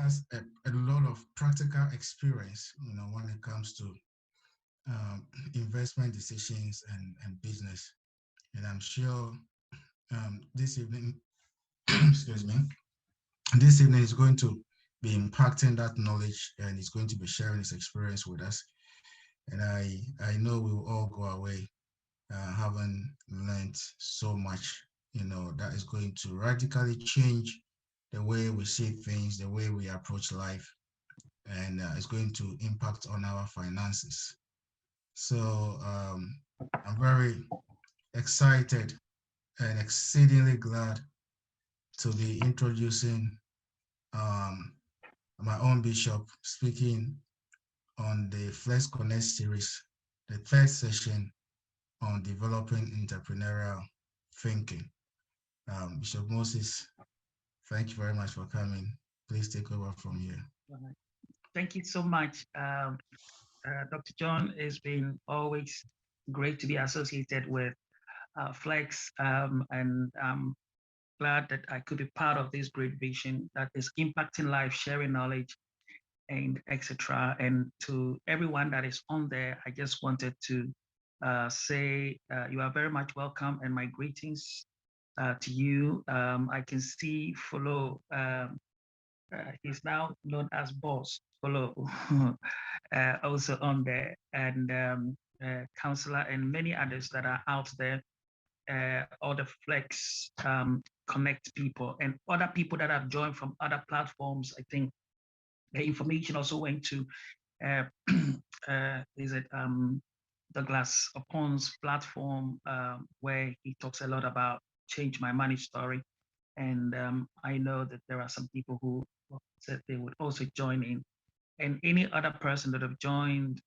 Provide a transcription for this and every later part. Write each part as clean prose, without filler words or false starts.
has a lot of practical experience, when it comes to investment decisions and business. And I'm sure this evening, excuse me, this evening is going to be impacting that knowledge, and he's going to be sharing his experience with us. And I know we will all go away having learned so much, that is going to radically change the way we see things, the way we approach life, and it's going to impact on our finances. So I'm very excited and exceedingly glad to be introducing um, my own bishop speaking on the Flex Connect series, the third session on developing entrepreneurial thinking. Bishop Moses, thank you very much for coming. Please take over from here. Thank you so much, Dr. John. It's been always great to be associated with Flex, and I'm glad that I could be part of this great vision that is impacting life, sharing knowledge, and etc. And to everyone that is on there, I just wanted to say you are very much welcome, and my greetings to you. I can see Follow. He's now known as Boss Follow, also on there, and Counselor, and many others that are out there. All the Flex Connect people and other people that have joined from other platforms. I think the information also went to is it Douglas Upon's platform, where he talks a lot about Change My Money story. And I know that there are some people who said they would also join in. And any other person that have joined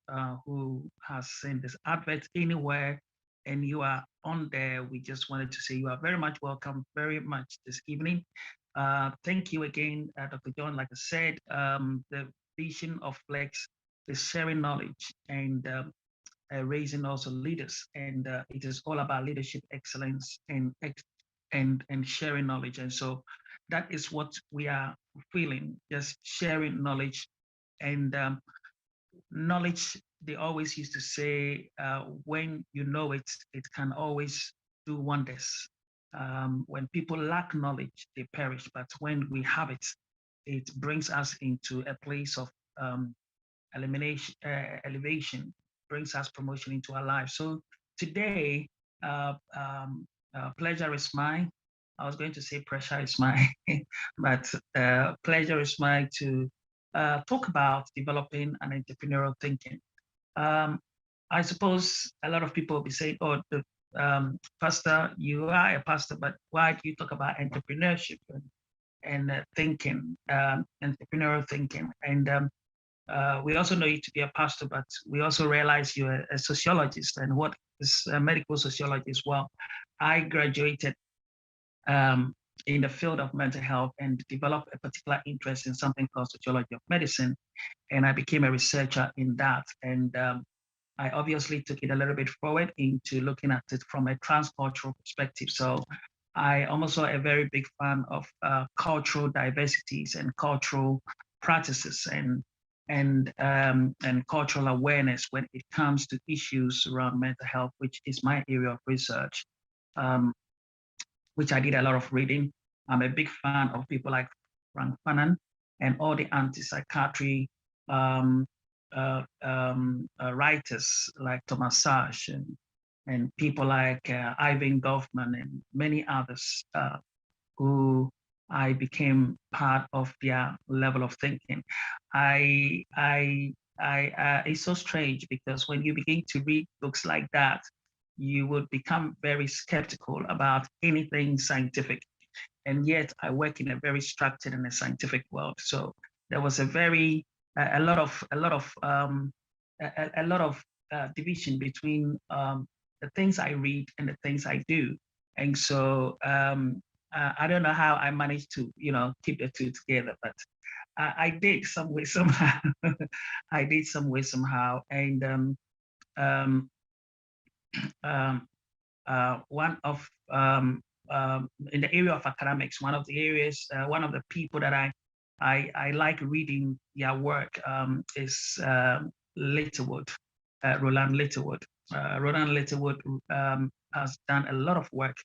who has seen this advert anywhere and you are on there, we just wanted to say you are very much welcome, very much this evening. Thank you again, Dr. John. Like I said, the vision of Flex is sharing knowledge and raising also leaders. And it is all about leadership excellence and sharing knowledge. And so that is what we are feeling, just sharing knowledge. And knowledge, they always used to say, when you know it, it can always do wonders. When people lack knowledge, they perish. But when we have it, it brings us into a place of elevation, brings us promotion into our lives. So today, pleasure is mine. I was going to say pressure is mine, but pleasure is mine to talk about developing an entrepreneurial thinking. I suppose a lot of people will be saying, oh, pastor, you are a pastor, but why do you talk about entrepreneurship and thinking, entrepreneurial thinking? And we also know you to be a pastor, but we also realize you're a sociologist. And what is a medical sociology as well? I graduated in the field of mental health and developed a particular interest in something called sociology of medicine. And I became a researcher in that. And I obviously took it a little bit forward into looking at it from a transcultural perspective. So I am also a very big fan of cultural diversities and cultural practices and cultural awareness when it comes to issues around mental health, which is my area of research, which I did a lot of reading. I'm a big fan of people like Frank Fanon and all the anti-psychiatry writers like Thomas Sachs and people like Ivan Goffman and many others who I became part of their level of thinking. It's so strange because when you begin to read books like that, you would become very skeptical about anything scientific. And yet I work in a very structured and a scientific world. So there was a lot of division between the things I read and the things I do. And so I don't know how I managed to, keep the two together, but I did some way somehow. I did some way somehow. And one of in the area of academics, one of the areas, one of the people that I I like reading their work. Is Littlewood, Roland Littlewood. Roland Littlewood has done a lot of work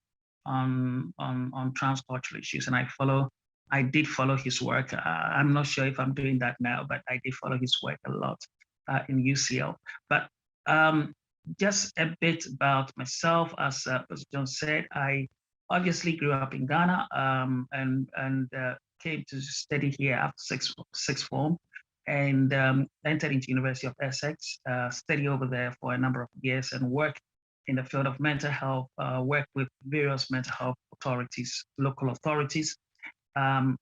on transcultural issues, and I did follow his work. I'm not sure if I'm doing that now, but I did follow his work a lot in UCL. But just a bit about myself, as John said, I obviously grew up in Ghana and came to study here after sixth form, and entered into University of Essex, study over there for a number of years, and work in the field of mental health, work with various mental health authorities, local authorities, and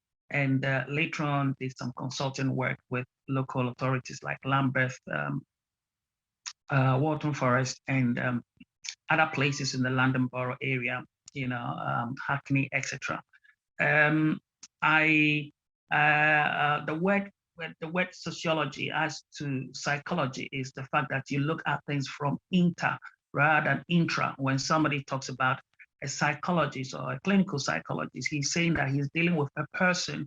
later on did some consulting work with local authorities like Lambeth, Walton Forest, and other places in the London Borough area, Hackney, etc. The word sociology as to psychology is the fact that you look at things from inter rather than intra. When somebody talks about a psychologist or a clinical psychologist, he's saying that he's dealing with a person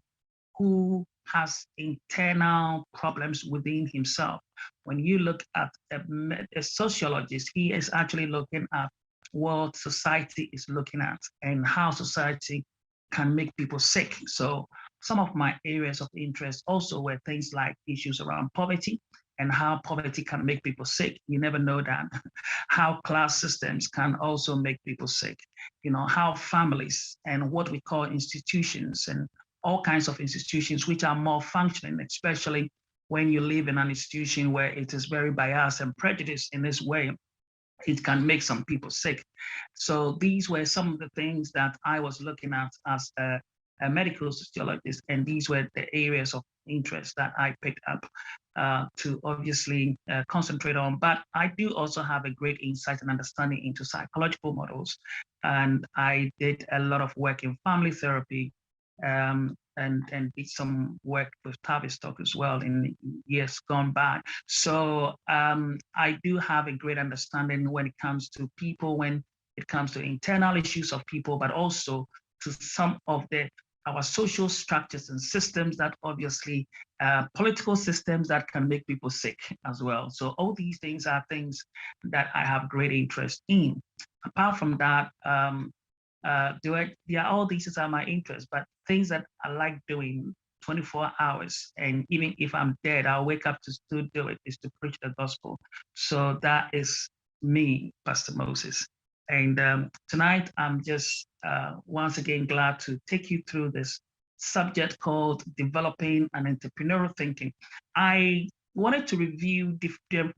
who has internal problems within himself. When you look at a sociologist, he is actually looking at what society is looking at and how society can make people sick. So some of my areas of interest also were things like issues around poverty and how poverty can make people sick. You never know that. How class systems can also make people sick. How families and what we call institutions and all kinds of institutions which are more functioning, especially when you live in an institution where it is very biased and prejudiced in this way, it can make some people sick. So these were some of the things that I was looking at as a medical sociologist, and these were the areas of interest that I picked up to obviously concentrate on. But I do also have a great insight and understanding into psychological models, and I did a lot of work in family therapy, and did some work with Tavistock as well in years gone by. So I do have a great understanding when it comes to people, when it comes to internal issues of people, but also to some of our social structures and systems that obviously political systems that can make people sick as well. So all these things are things that I have great interest in. Apart from that, all these are my interests, but things that I like doing 24 hours, and even if I'm dead, I'll wake up to still do it, is to preach the gospel. So that is me, Pastor Moses. And tonight, I'm just once again glad to take you through this subject called developing an entrepreneurial thinking. I wanted to review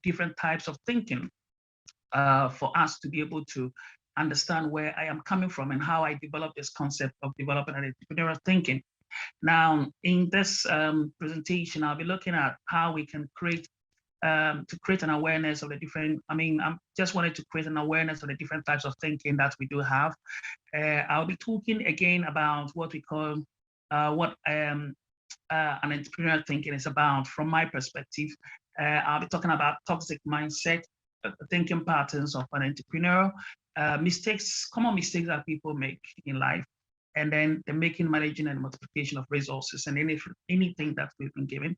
different types of thinking for us to be able to understand where I am coming from and how I developed this concept of developing an entrepreneurial thinking. Now, in this presentation, I'll be looking at how we can create to create an awareness of the different, I'm just wanted to create an awareness of the different types of thinking that we do have. I'll be talking again about what we call, what an entrepreneurial thinking is about from my perspective. I'll be talking about toxic mindset, thinking patterns of an entrepreneur, common mistakes that people make in life, and then the making, managing, and multiplication of resources and anything that we've been given.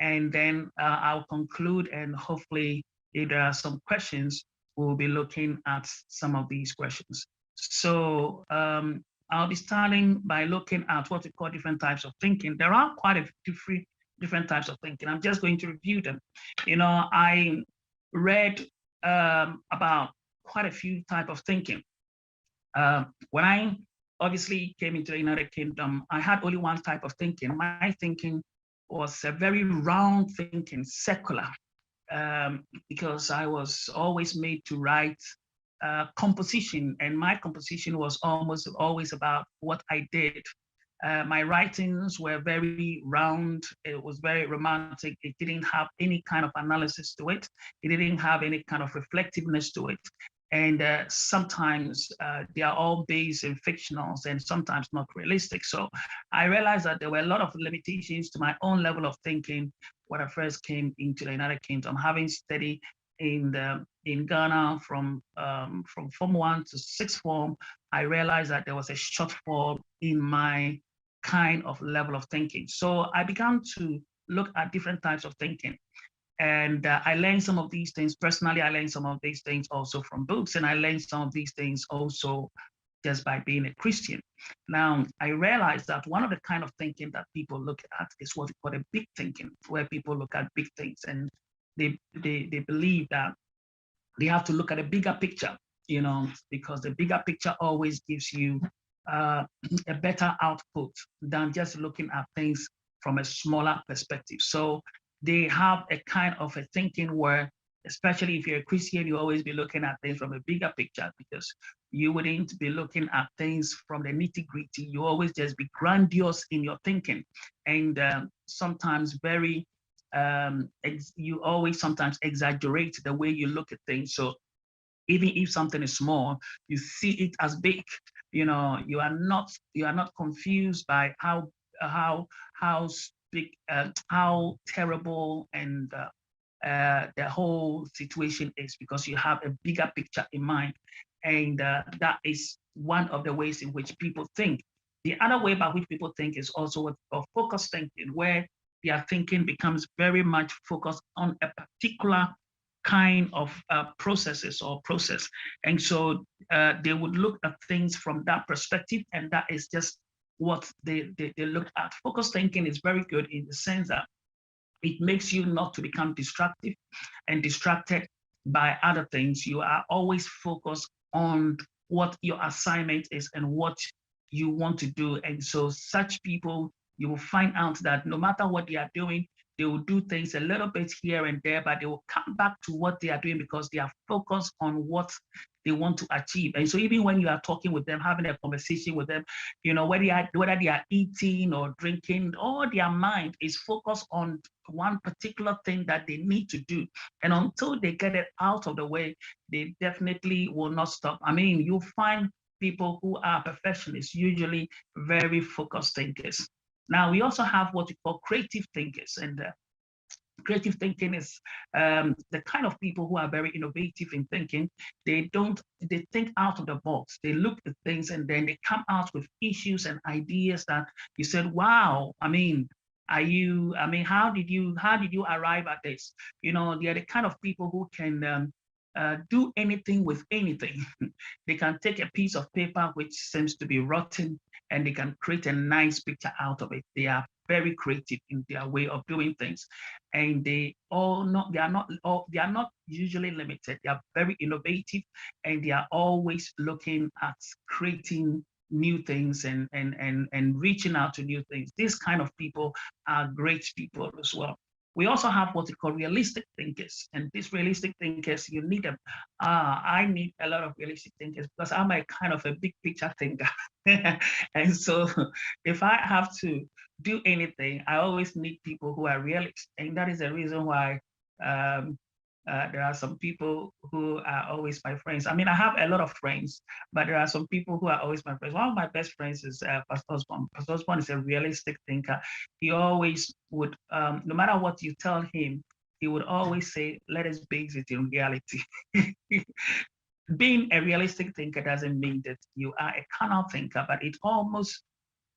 And then I'll conclude, and hopefully if there are some questions, we'll be looking at some of these questions. So I'll be starting by looking at what we call different types of thinking. There are quite a few different types of thinking. I'm just going to review them. I read about quite a few types of thinking. When I obviously came into the United Kingdom, I had only one type of thinking. My thinking was a very round thinking, secular, because I was always made to write composition, and my composition was almost always about what I did. My writings were very round. It was very romantic. It didn't have any kind of analysis to it. It didn't have any kind of reflectiveness to it. And sometimes they are all based in fictionals and sometimes not realistic. So I realized that there were a lot of limitations to my own level of thinking when I first came into the United Kingdom. Having studied in Ghana from Form 1 to 6th form, I realized that there was a shortfall in my kind of level of thinking. So I began to look at different types of thinking. And I learned some of these things personally. I learned some of these things also from books, and I learned some of these things also just by being a Christian. Now, I realized that one of the kind of thinking that people look at is what we call a big thinking, where people look at big things and they believe that they have to look at a bigger picture, because the bigger picture always gives you a better output than just looking at things from a smaller perspective. So they have a kind of a thinking where, especially if you're a Christian, you always be looking at things from a bigger picture, because you wouldn't be looking at things from the nitty-gritty. You always just be grandiose in your thinking, and sometimes very you always sometimes exaggerate the way you look at things. So even if something is small, you see it as big. You are not confused by how big, how terrible and the whole situation is, because you have a bigger picture in mind. And that is one of the ways in which people think. The other way by which people think is also what of focused thinking, where their thinking becomes very much focused on a particular kind of processes or process. And so they would look at things from that perspective, and that is just what they look at. Focused thinking is very good in the sense that it makes you not to become distracted and distracted by other things. You are always focused on what your assignment is and what you want to do. And so such people, you will find out that no matter what they are doing, they will do things a little bit here and there, but they will come back to what they are doing because they are focused on what they want to achieve. And so even when you are talking with them, having a conversation with them, whether they are eating or drinking, all their mind is focused on one particular thing that they need to do. And until they get it out of the way, they definitely will not stop. I mean, you'll find people who are perfectionists, usually very focused thinkers. Now, we also have what we call creative thinkers, and creative thinking is the kind of people who are very innovative in thinking. They think out of the box. They look at things and then they come out with issues and ideas that you said, wow, how did you arrive at this? They are the kind of people who can do anything with anything. They can take a piece of paper which seems to be rotten, and they can create a nice picture out of it. They are very creative in their way of doing things, and they are not usually limited. They are very innovative, and they are always looking at creating new things and reaching out to new things. These kind of people are great people as well. We also have what we call realistic thinkers, and these realistic thinkers, you need them. I need a lot of realistic thinkers because I'm a kind of a big picture thinker. And so if I have to do anything, I always need people who are realistic. And that is the reason why there are some people who are always my friends. I mean, I have a lot of friends, but there are some people who are always my friends. One of my best friends is Pastor Osborne. Pastor Osborne is a realistic thinker. He always would, no matter what you tell him, he would always say, let us base it in reality. Being a realistic thinker doesn't mean that you are a carnal thinker, but it almost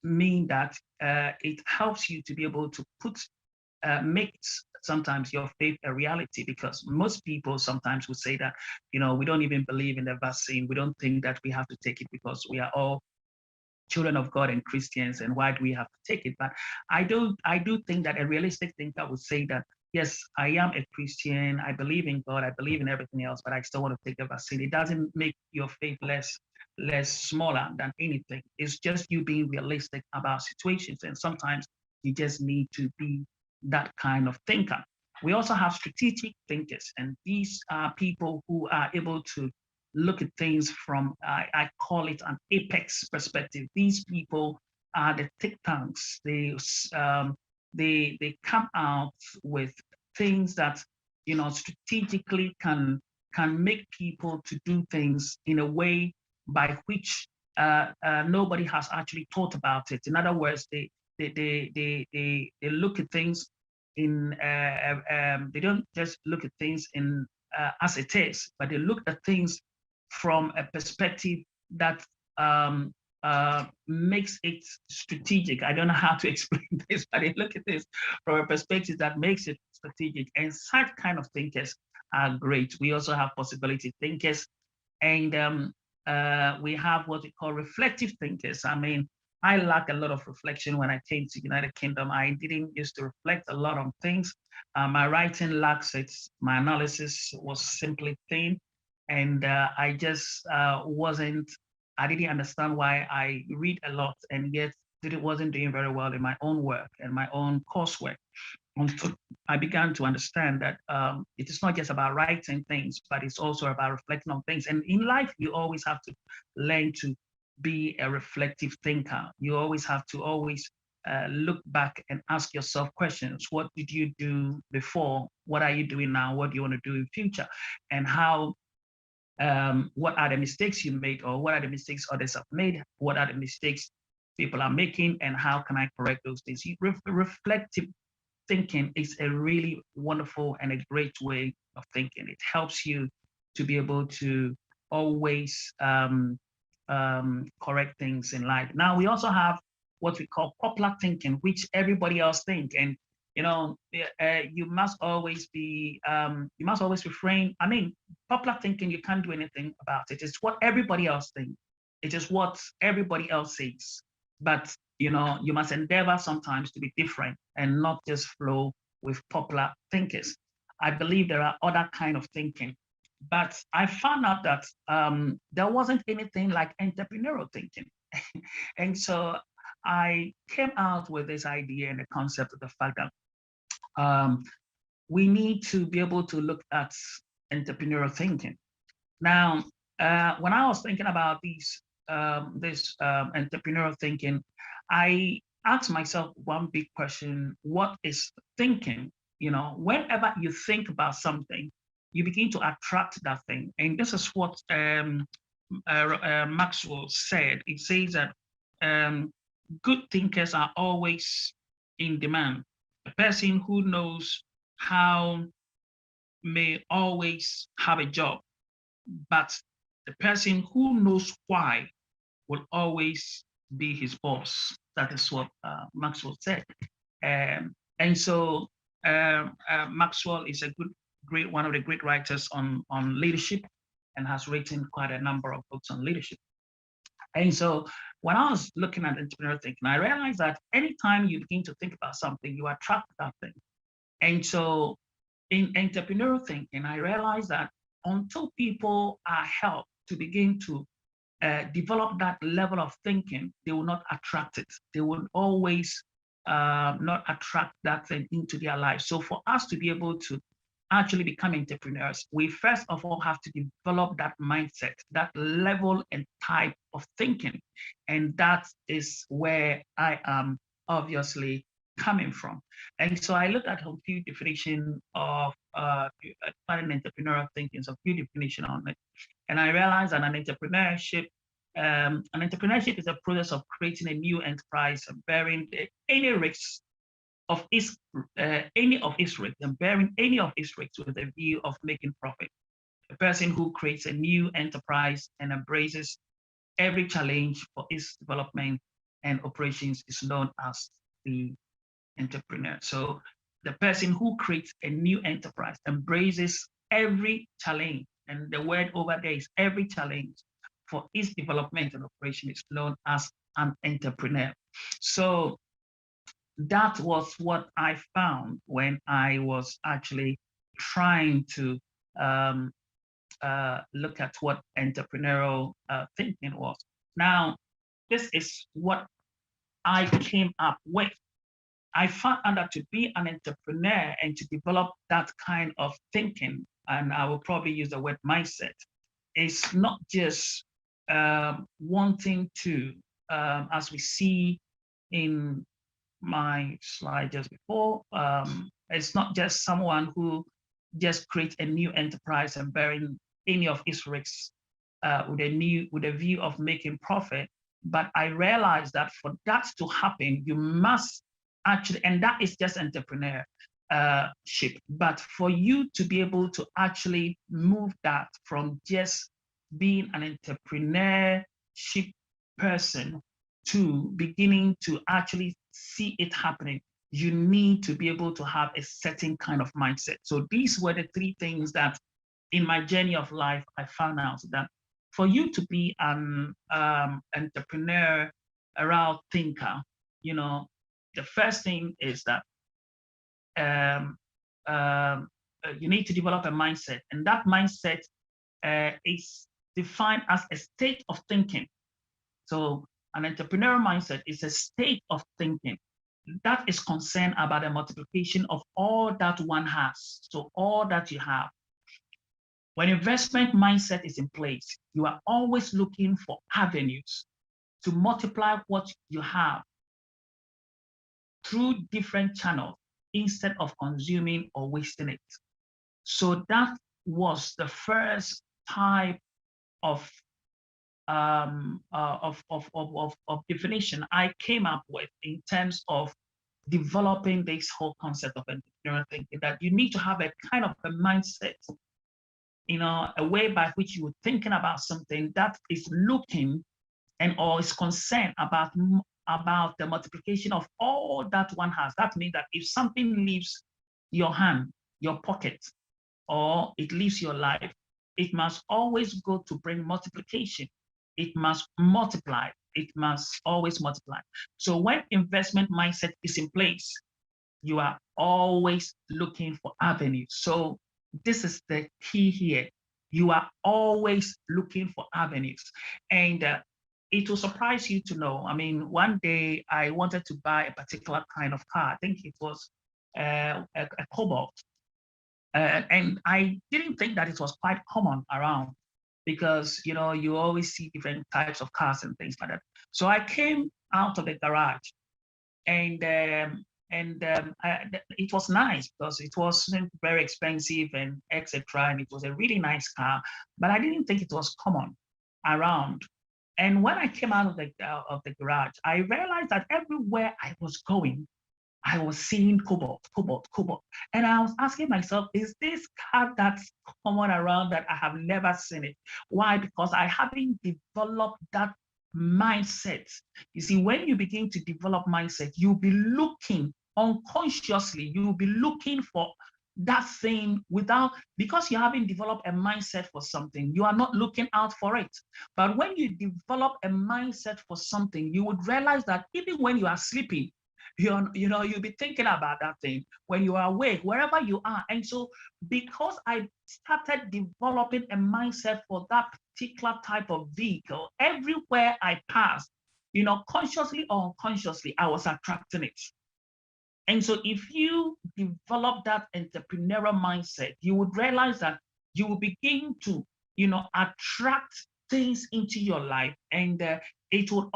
means that it helps you to be able to makes sometimes your faith a reality, because most people sometimes would say that, we don't even believe in the vaccine. We don't think that we have to take it because we are all children of God and Christians, and why do we have to take it? But I do think that a realistic thinker would say that, yes, I am a Christian, I believe in God, I believe in everything else, but I still want to take the vaccine. It doesn't make your faith less smaller than anything. It's just you being realistic about situations, and sometimes you just need to be that kind of thinker. We also have strategic thinkers, and these are people who are able to look at things from, I call it an apex perspective. These people are the think tanks. They come out with things that, strategically can make people to do things in a way by which nobody has actually thought about it. In other words, they look at things in they don't just look at things in as it is, but they look at things from a perspective that makes it strategic. I don't know how to explain this, but I look at this from a perspective that makes it strategic. And such kind of thinkers are great. We also have possibility thinkers, and we have what we call reflective thinkers. I mean, I lack a lot of reflection when I came to United Kingdom. I didn't used to reflect a lot on things. My writing lacks it. My analysis was simply thin, and I just wasn't. I didn't understand why I read a lot and yet wasn't doing very well in my own work and my own coursework. Until I began to understand that it is not just about writing things, but it's also about reflecting on things. And in life, you always have to learn to be a reflective thinker. You always have to look back and ask yourself questions. What did you do before? What are you doing now? What do you want to do in future? And how, what are the mistakes you made, or what are the mistakes others have made? What are the mistakes people are making, and how can I correct those things? Reflective thinking is a really wonderful and a great way of thinking. It helps you to be able to always correct things in life. Now, we also have what we call popular thinking, which everybody else think. And, you must always refrain. I mean, popular thinking, you can't do anything about it. It's what everybody else thinks. It is what everybody else says. But you must endeavor sometimes to be different and not just flow with popular thinkers. I believe there are other kind of thinking, but I found out that there wasn't anything like entrepreneurial thinking. And so I came out with this idea and the concept of the fact that we need to be able to look at entrepreneurial thinking. Now, when I was thinking about this entrepreneurial thinking, I asked myself one big question: what is thinking? Whenever you think about something, you begin to attract that thing. And this is what Maxwell said. It says that good thinkers are always in demand. A person who knows how may always have a job, but the person who knows why will always be his boss. That is what Maxwell said. And so Maxwell is one of the great writers on leadership, and has written quite a number of books on leadership. And so when I was looking at entrepreneurial thinking, I realized that anytime you begin to think about something, you attract that thing. And so in entrepreneurial thinking, I realized that until people are helped to begin to develop that level of thinking, they will not attract it. They will always not attract that thing into their life. So for us to be able to actually become entrepreneurs, we first of all have to develop that mindset, that level and type of thinking. And that is where I am obviously coming from. And so I looked at a few definitions of entrepreneurial thinking, a few definitions on it. And I realized that an entrepreneurship is a process of creating a new enterprise and bearing any risks of any of its risks and bearing any of its risks with a view of making profit. A person who creates a new enterprise and embraces every challenge for its development and operations is known as the entrepreneur. So the person who creates a new enterprise embraces every challenge, and the word over there is every challenge for its development and operation is known as an entrepreneur. So that was what I found when I was actually trying to look at what entrepreneurial thinking was. Now, this is what I came up with. I found out that to be an entrepreneur and to develop that kind of thinking, and I will probably use the word mindset, is not just wanting to, as we see in my slide just before, it's not just someone who just creates a new enterprise and bearing any of its risks with a view of making profit. But I realized that for that to happen, you must actually, and that is just entrepreneurship. But for you to be able to actually move that from just being an entrepreneurship person to beginning to actually see it happening, you need to be able to have a certain kind of mindset. So these were the three things that in my journey of life, I found out that for you to be an entrepreneur, around thinker, the first thing is that um, you need to develop a mindset, and that mindset is defined as a state of thinking. So an entrepreneurial mindset is a state of thinking that is concerned about the multiplication of all that one has. So all that you have. When investment mindset is in place, you are always looking for avenues to multiply what you have through different channels instead of consuming or wasting it. So that was the first type of definition I came up with in terms of developing this whole concept of entrepreneurial thinking, that you need to have a kind of a mindset, a way by which you're thinking about something that is looking and or is concerned about the multiplication of all that one has. That means that if something leaves your hand, your pocket, or it leaves your life, it must always go to bring multiplication. It must multiply. It must always multiply. So when investment mindset is in place, you are always looking for avenues. So this is the key here. You are always looking for avenues. And it will surprise you to know, I mean, one day I wanted to buy a particular kind of car. I think it was a Cobalt. And I didn't think that it was quite common around, because you always see different types of cars and things like that. So I came out of the garage, and it was nice because it wasn't very expensive and etc. And it was a really nice car, but I didn't think it was common around. And when I came out of the garage, I realized that everywhere I was going, I was seeing Cobalt. And I was asking myself, is this car that's common around that I have never seen it? Why? Because I haven't developed that mindset. You see, when you begin to develop mindset, you'll be looking unconsciously, you'll be looking for that thing because you haven't developed a mindset for something, you are not looking out for it. But when you develop a mindset for something, you would realize that even when you are sleeping, you'll be thinking about that thing when you are awake, wherever you are. And so because I started developing a mindset for that particular type of vehicle, everywhere I passed, consciously or unconsciously, I was attracting it. And so if you develop that entrepreneurial mindset, you would realize that you will begin to, attract things into your life, and you will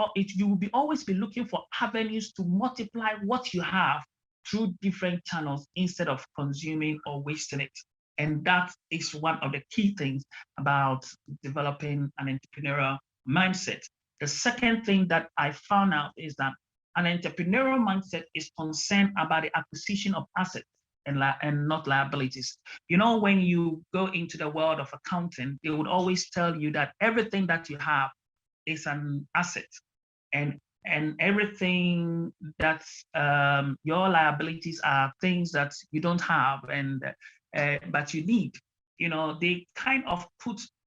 always be looking for avenues to multiply what you have through different channels instead of consuming or wasting it. And that is one of the key things about developing an entrepreneurial mindset. The second thing that I found out is that an entrepreneurial mindset is concerned about the acquisition of assets and not liabilities. When you go into the world of accounting, they would always tell you that everything that you have is an asset, and everything that's your liabilities are things that you don't have and but you need. They kind of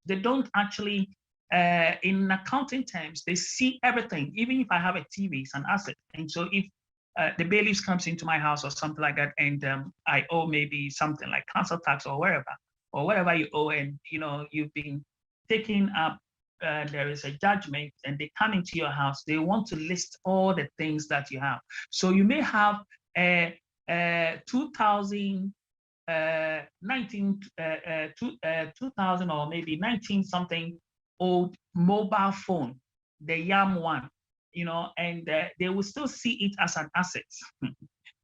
they don't actually in accounting terms, they see everything. Even if I have a TV, it's an asset. And so if the bailiffs comes into my house or something like that, and I owe maybe something like council tax or whatever you owe, and you've been taking up, there is a judgment, and they come into your house, they want to list all the things that you have. So you may have a 2000 or maybe 19 something old mobile phone, the YAM one, and they will still see it as an asset.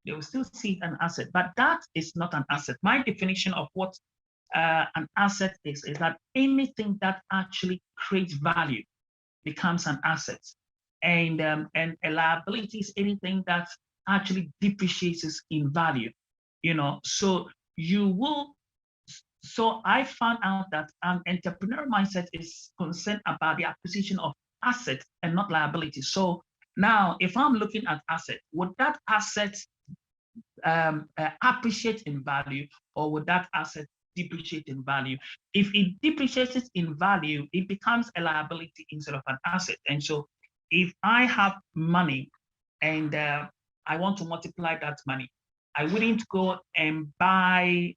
They will still see it an asset, but that is not an asset. My definition of what an asset is that anything that actually creates value becomes an asset, and a liability is anything that actually depreciates in value. So you will. So I found out that an entrepreneurial mindset is concerned about the acquisition of asset and not liability. So now, if I'm looking at asset, would that asset appreciate in value, or would that asset depreciate in value? If it depreciates in value, it becomes a liability instead of an asset. And so if I have money and I want to multiply that money, I wouldn't go and buy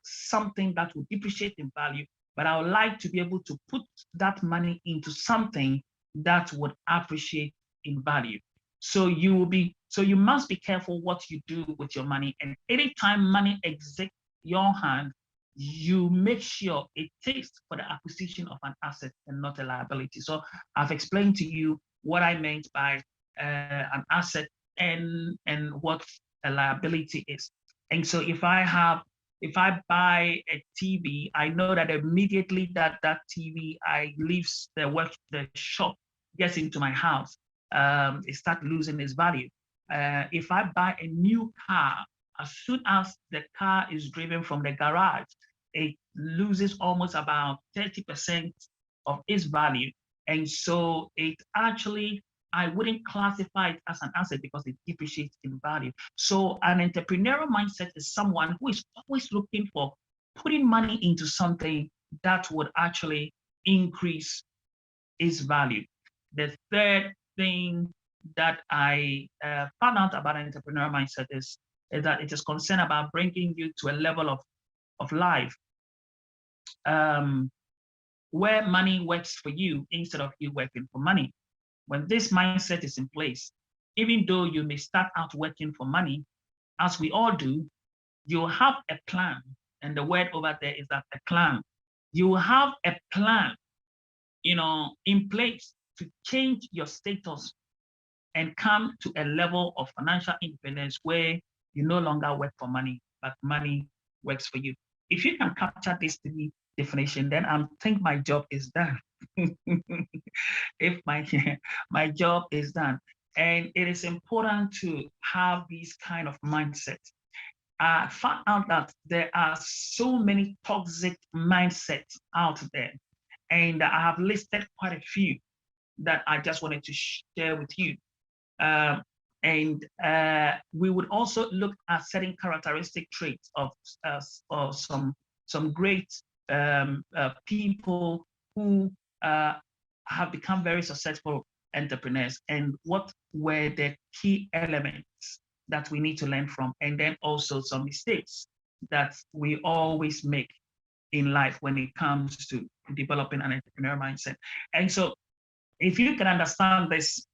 something that would depreciate in value, but I would like to be able to put that money into something that would appreciate in value. So you must be careful what you do with your money. And anytime money exits your hand, you make sure it takes for the acquisition of an asset and not a liability. So I've explained to you what I meant by an asset and what a liability is. And so if I buy a TV, I know that immediately that TV leaves the shop, gets into my house, it starts losing its value. If I buy a new car, as soon as the car is driven from the garage, it loses almost about 30% of its value. And so it actually, I wouldn't classify it as an asset because it depreciates in value. So an entrepreneurial mindset is someone who is always looking for putting money into something that would actually increase its value. The third thing that I found out about an entrepreneurial mindset is that it is concerned about bringing you to a level of life where money works for you instead of you working for money. When this mindset is in place, even though you may start out working for money, as we all do, you have a plan. And the word over there is that a plan. You have a plan, in place to change your status and come to a level of financial independence where you no longer work for money, but money works for you. If you can capture this definition, then I think my job is done. If my job is done. And it is important to have these kind of mindset. I found out that there are so many toxic mindsets out there. And I have listed quite a few that I just wanted to share with you. And we would also look at certain characteristic traits of some great people who have become very successful entrepreneurs, and what were the key elements that we need to learn from, and then also some mistakes that we always make in life when it comes to developing an entrepreneurial mindset. And so if you can understand this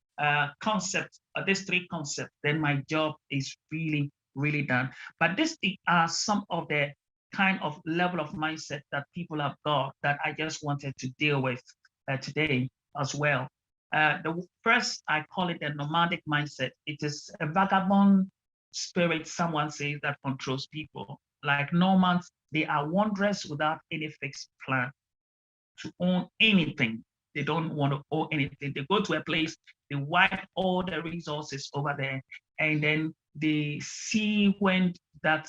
concept, these three concepts, then my job is really, really done. But these are some of the kind of level of mindset that people have got that I just wanted to deal with today as well. The first, I call it the nomadic mindset. It is a vagabond spirit, someone says, that controls people. Like nomads, they are wanderers without any fixed plan to own anything. They don't want to own anything. They go to a place, they wipe all the resources over there, and then they see when that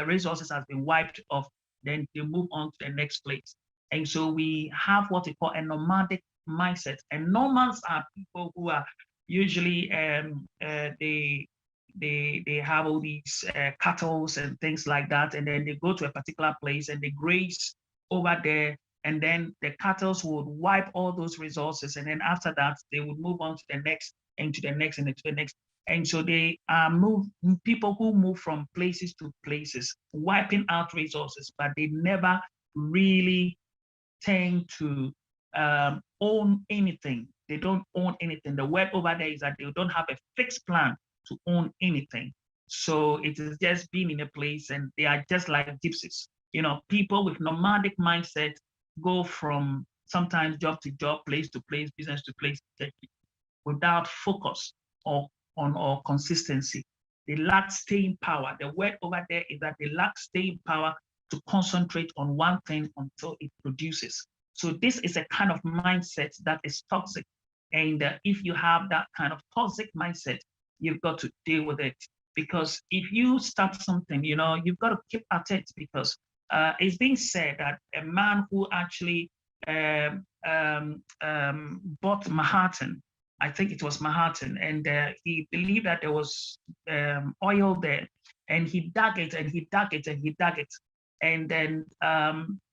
resources has been wiped off, then they move on to the next place. And so we have what we call a nomadic mindset. And nomads are people who are usually they have all these cattle and things like that, and then they go to a particular place and they graze over there, and then the cattle would wipe all those resources, and then after that they would move on to the next and to the next and to the next. And so they are people who move from places to places, wiping out resources, but they never really tend to own anything. They don't own anything. The word over there is that they don't have a fixed plan to own anything. So it is just being in a place, and they are just like gypsies. People with nomadic mindset go from sometimes job to job, place to place, business to place, without focus or consistency. They lack staying power. The word over there is that they lack staying power to concentrate on one thing until it produces. So this is a kind of mindset that is toxic. And if you have that kind of toxic mindset, you've got to deal with it. Because if you start something, you've got to keep at it, because it's being said that a man who actually bought Manhattan. I think it was Manhattan, and he believed that there was oil there, and he dug it and he dug it and he dug it, and then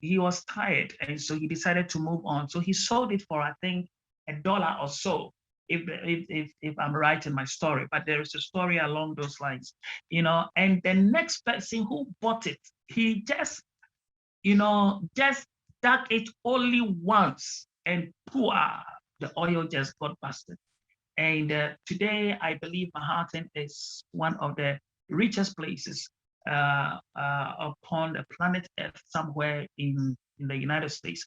he was tired, and so he decided to move on. So he sold it for, I think, $1 or so, if I'm right in my story. But there is a story along those lines, And the next person who bought it, he just just dug it only once, and poor, the oil just got busted. And today, I believe Manhattan is one of the richest places upon the planet Earth, somewhere in the United States.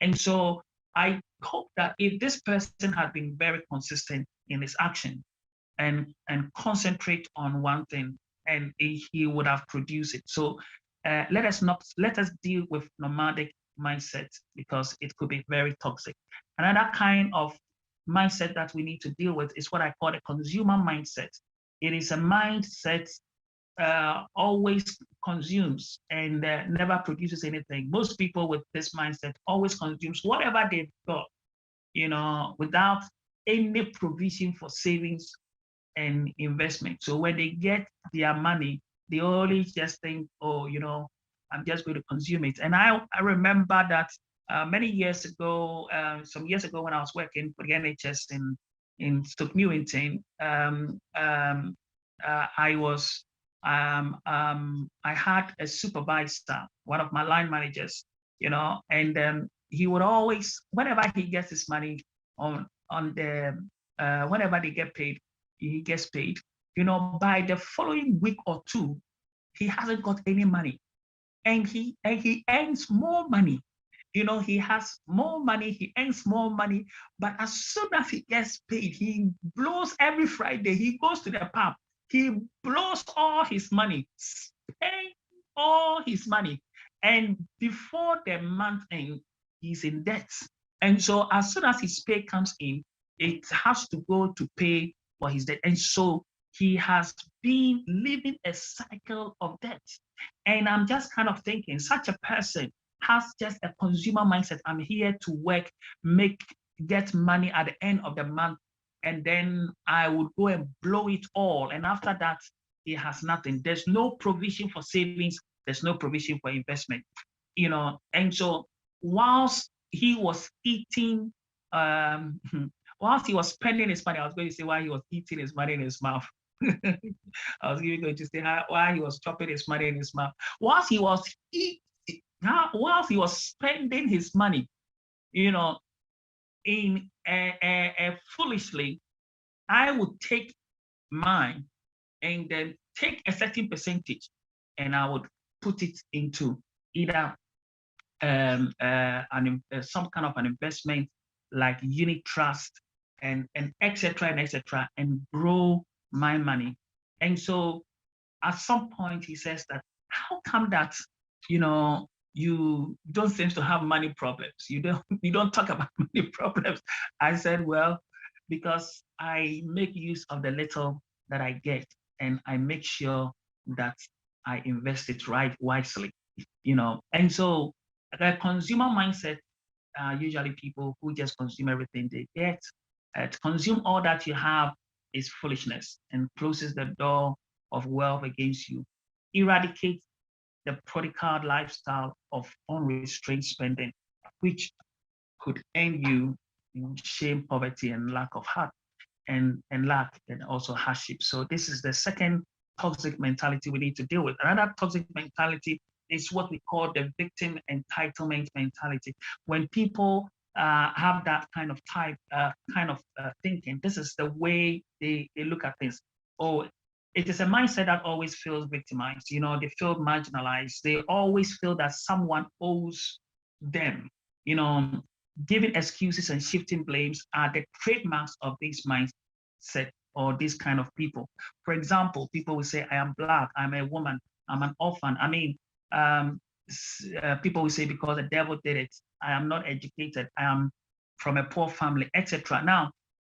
And so I hope that if this person had been very consistent in his action and concentrate on one thing, and he would have produced it. So let us deal with nomadic mindset, because it could be very toxic. Another kind of mindset that we need to deal with is what I call the consumer mindset. It is a mindset always consumes and never produces anything. Most people with this mindset always consumes whatever they've got, without any provision for savings and investment. So when they get their money, they always just think, oh, I'm just going to consume it. And I remember that many years ago, some years ago, when I was working for the NHS in Stoke Newington, I had a supervisor, one of my line managers, and he would always, whenever he gets his money on the whenever they get paid, he gets paid. By the following week or two, he hasn't got any money, and he earns more money. He has more money, he earns more money, but as soon as he gets paid, he blows every Friday. He goes to the pub, he blows all his money, spends all his money, and before the month ends, he's in debt. And so as soon as his pay comes in, it has to go to pay for his debt. And so he has been living a cycle of debt. And I'm just kind of thinking, such a person has just a consumer mindset. I'm here to work, get money at the end of the month, and then I would go and blow it all. And after that, he has nothing. There's no provision for savings. There's no provision for investment. And so whilst he was eating, whilst he was spending his money, I was going to say while he was eating his money in his mouth. I was going to say why he was chopping his money in his mouth. Whilst he was spending his money, in foolishly, I would take mine and then take a certain percentage, and I would put it into either some kind of an investment like unit trust and etc., and grow my money. And so at some point he says that, how come that you don't seem to have money problems? You don't talk about money problems. I said, well, because I make use of the little that I get, and I make sure that I invest it wisely. And so the consumer mindset are usually people who just consume everything they get. To consume all that you have is foolishness and closes the door of wealth against you. Eradicate the prodigal lifestyle of unrestrained spending, which could end you in shame, poverty, and lack of heart, and lack, and also hardship. So this is the second toxic mentality we need to deal with. Another toxic mentality is what we call the victim entitlement mentality. When people have that kind of thinking, this is the way they look at things. Oh, it is a mindset that always feels victimized. They feel marginalized. They always feel that someone owes them. Giving excuses and shifting blames are the trademarks of this mindset or this kind of people. For example, people will say, I am Black, I'm a woman, I'm an orphan. People will say, because the devil did it, I am not educated, I am from a poor family, etc. Now,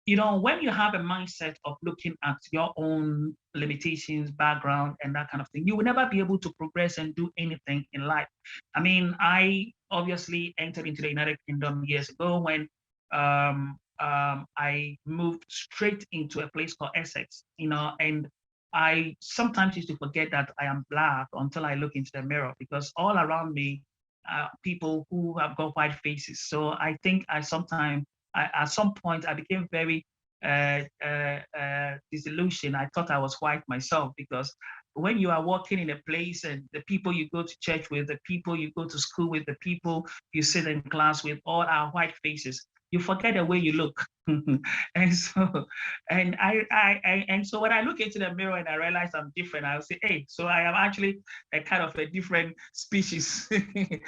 when you have a mindset of looking at your own limitations, background, and that kind of thing, you will never be able to progress and do anything in life. I obviously entered into the United Kingdom years ago when I moved straight into a place called Essex, and I sometimes used to forget that I am Black until I look into the mirror, because all around me are people who have got white faces. So I think at some point, I became very disillusioned. I thought I was white myself, because when you are working in a place and the people you go to church with, the people you go to school with, the people you sit in class with, all are white faces, you forget the way you look. and so and so when I look into the mirror and I realize I'm different, I'll say, hey, so I am actually a kind of a different species. I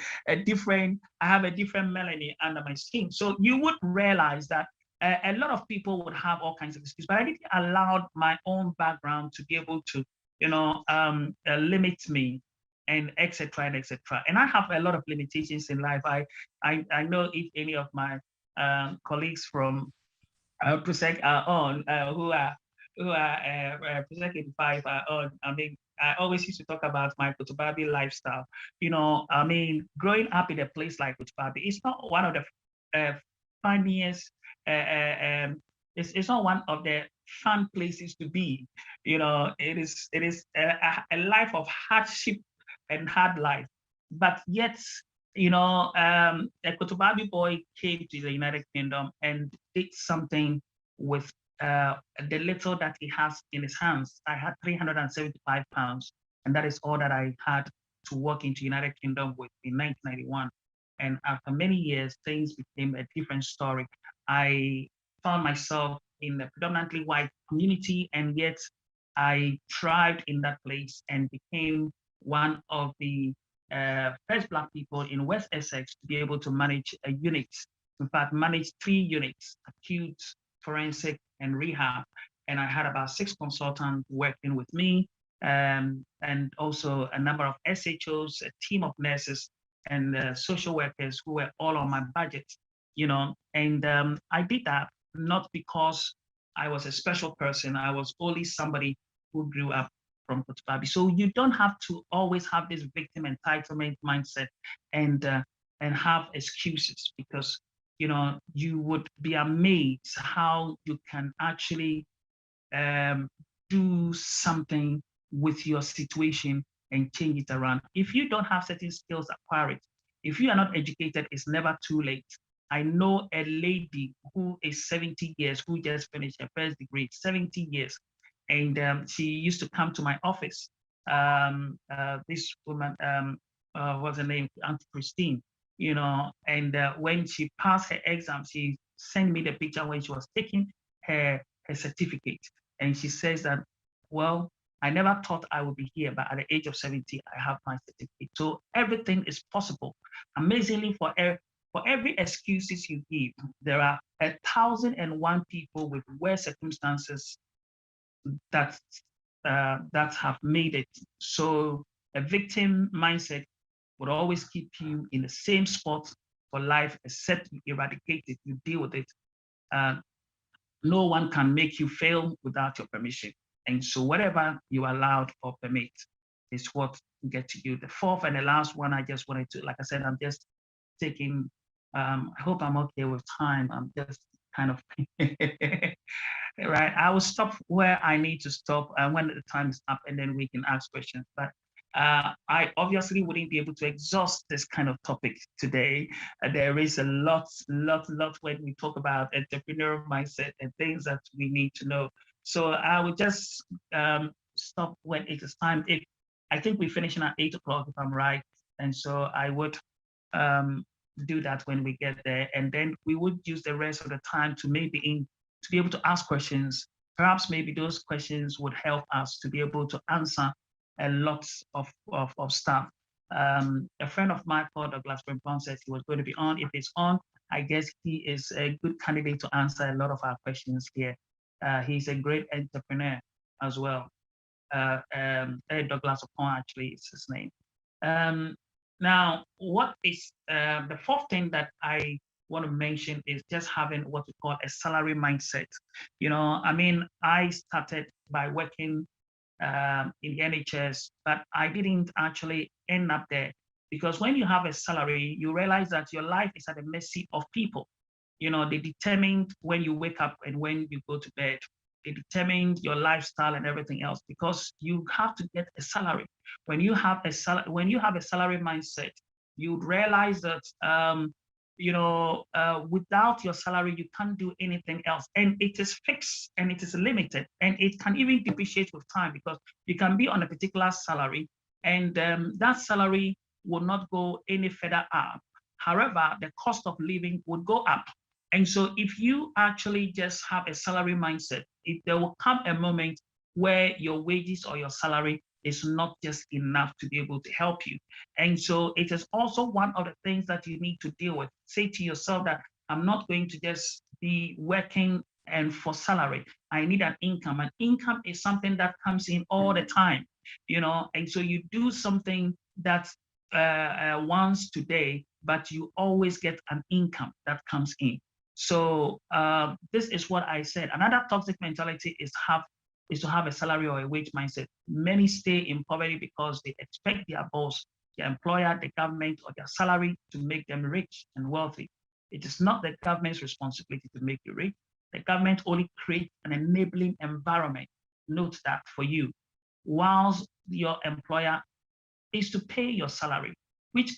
have a different melanin under my skin. So you would realize that a lot of people would have all kinds of excuses, but I didn't allow my own background to be able to, limit me, and etc. and etc. And I have a lot of limitations in life. I know if any of my colleagues from Prosec are on, who are Prosec 85 are on. I mean, I always used to talk about my Kotobabi lifestyle. I mean, growing up in a place like Kotobabi, it's not one of the funniest. It's not one of the fun places to be. It is a life of hardship and hard life, but yet a Kotobabi boy came to the United Kingdom and did something with the little that he has in his hands. I had 375 pounds, and that is all that I had to walk into United Kingdom with in 1991. And after many years, things became a different story. I found myself in a predominantly white community, and yet I thrived in that place and became one of the first Black people in West Essex to be able to manage a unit. In fact, manage 3 units: acute, forensic, and rehab. And I had about 6 consultants working with me, and also a number of SHOs, a team of nurses, and social workers who were all on my budget. And I did that not because I was a special person. I was only somebody who grew up from Kotobabi. So you don't have to always have this victim entitlement mindset and have excuses, because you would be amazed how you can actually do something with your situation and change it around. If you don't have certain skills, acquire it. If you are not educated, it's never too late. I know a lady who is 70 years, who just finished her first degree, 70 years. And she used to come to my office. This woman, what's her name? Auntie Christine, and when she passed her exam, she sent me the picture when she was taking her certificate. And she says that, well, I never thought I would be here, but at the age of 70, I have my certificate. So everything is possible. Amazingly, for every excuses you give, there are 1,001 people with worse circumstances that have made it. So a victim mindset would always keep you in the same spot for life, except you eradicate it, you deal with it. No one can make you fail without your permission. And so whatever you allowed or permit is what gets you. The fourth and the last one, I just wanted to, like I said, I'm just taking, I hope I'm okay with time. I'm just kind of, right? I will stop where I need to stop when the time is up, and then we can ask questions. But I obviously wouldn't be able to exhaust this kind of topic today. There is a lot when we talk about entrepreneurial mindset and things that we need to know. So I will just stop when it is time. I think we're finishing at 8 o'clock, if I'm right. And so I would do that when we get there. And then we would use the rest of the time to to be able to ask questions. Perhaps maybe those questions would help us to be able to answer a lot of stuff. A friend of mine called Douglas Frimpong said he was going to be on. If it's on, I guess he is a good candidate to answer a lot of our questions here. He's a great entrepreneur as well. Douglas Opon actually is his name. Now, what is the fourth thing that I want to mention is just having what we call a salary mindset. I mean, I started by working in the NHS, but I didn't actually end up there Because when you have a salary, you realize that your life is at the mercy of people. They determine when you wake up and when you go to bed. They determine your lifestyle and everything else, because you have to get a salary. When you have a salary mindset, you realize that without your salary, you can't do anything else. And it is fixed and it is limited, and it can even depreciate with time, because you can be on a particular salary and that salary will not go any further up. However, the cost of living would go up. And so if you actually just have a salary mindset, there will come a moment where your wages or your salary is not just enough to be able to help you. And so it is also one of the things that you need to deal with. Say to yourself that I'm not going to just be working and for salary. I need an income. And income is something that comes in all the time, and so you do something that once today, but you always get an income that comes in. So this is what I said. Another toxic mentality is to have a salary or a wage mindset. Many stay in poverty because they expect their boss, their employer, the government, or their salary to make them rich and wealthy. It is not the government's responsibility to make you rich. The government only creates an enabling environment. Note that for you, whilst your employer is to pay your salary, which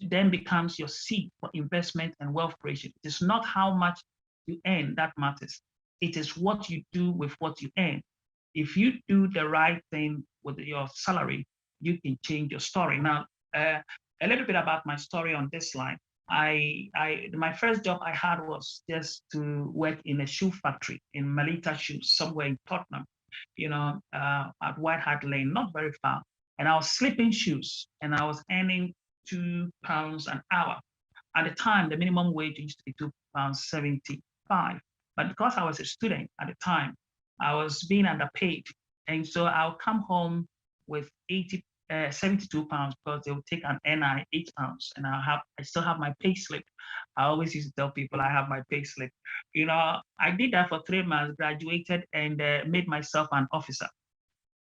then becomes your seed for investment and wealth creation. It is not how much you earn that matters. It is what you do with what you earn. If you do the right thing with your salary, you can change your story. Now, a little bit about my story on this line. My first job I had was just to work in a shoe factory in Melita Shoes, somewhere in Tottenham, at White Hart Lane, not very far. And I was slipping shoes, and I was earning £2 an hour. At the time, the minimum wage used to be £2.75. But because I was a student at the time, I was being underpaid. And so I'll come home with 72 pounds, because they would take an NI £8, and I still have my pay slip. I always used to tell people I have my pay slip. I did that for 3 months, graduated, and made myself an officer.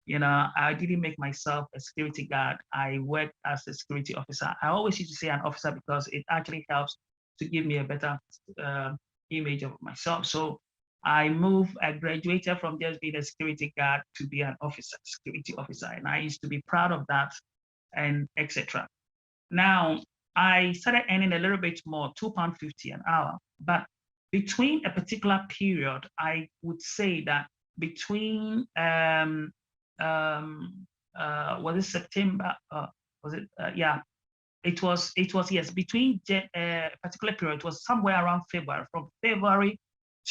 I didn't make myself a security guard. I worked as a security officer. I always used to say an officer because it actually helps to give me a better image of myself. So I graduated from just being a security guard to be an officer, security officer. And I used to be proud of that, and etc. Now, I started earning a little bit more, £2.50 an hour. But between a particular period, I would say that between was it September? Yeah, it was yes, between a particular period. It was somewhere around February, from February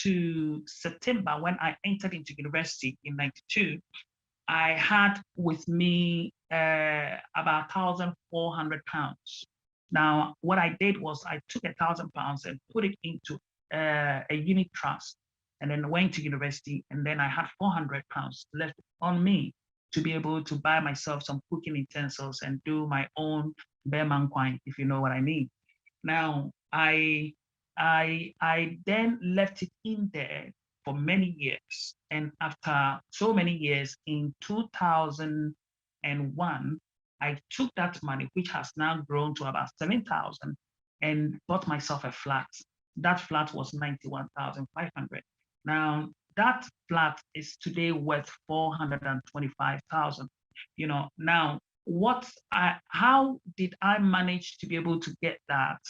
to September, when I entered into university in '92. I had with me about £1,400. Now, what I did was I took £1,000 and put it into a unit trust, and then went to university, and then I had £400 left on me to be able to buy myself some cooking utensils and do my own bearman wine, if you know what I mean. Now, I then left it in there for many years, and after so many years, in 2001, I took that money, which has now grown to about 7,000, and bought myself a flat. That flat was 91,500. Now, that flat is today worth 425,000. Now, how did I manage to be able to get that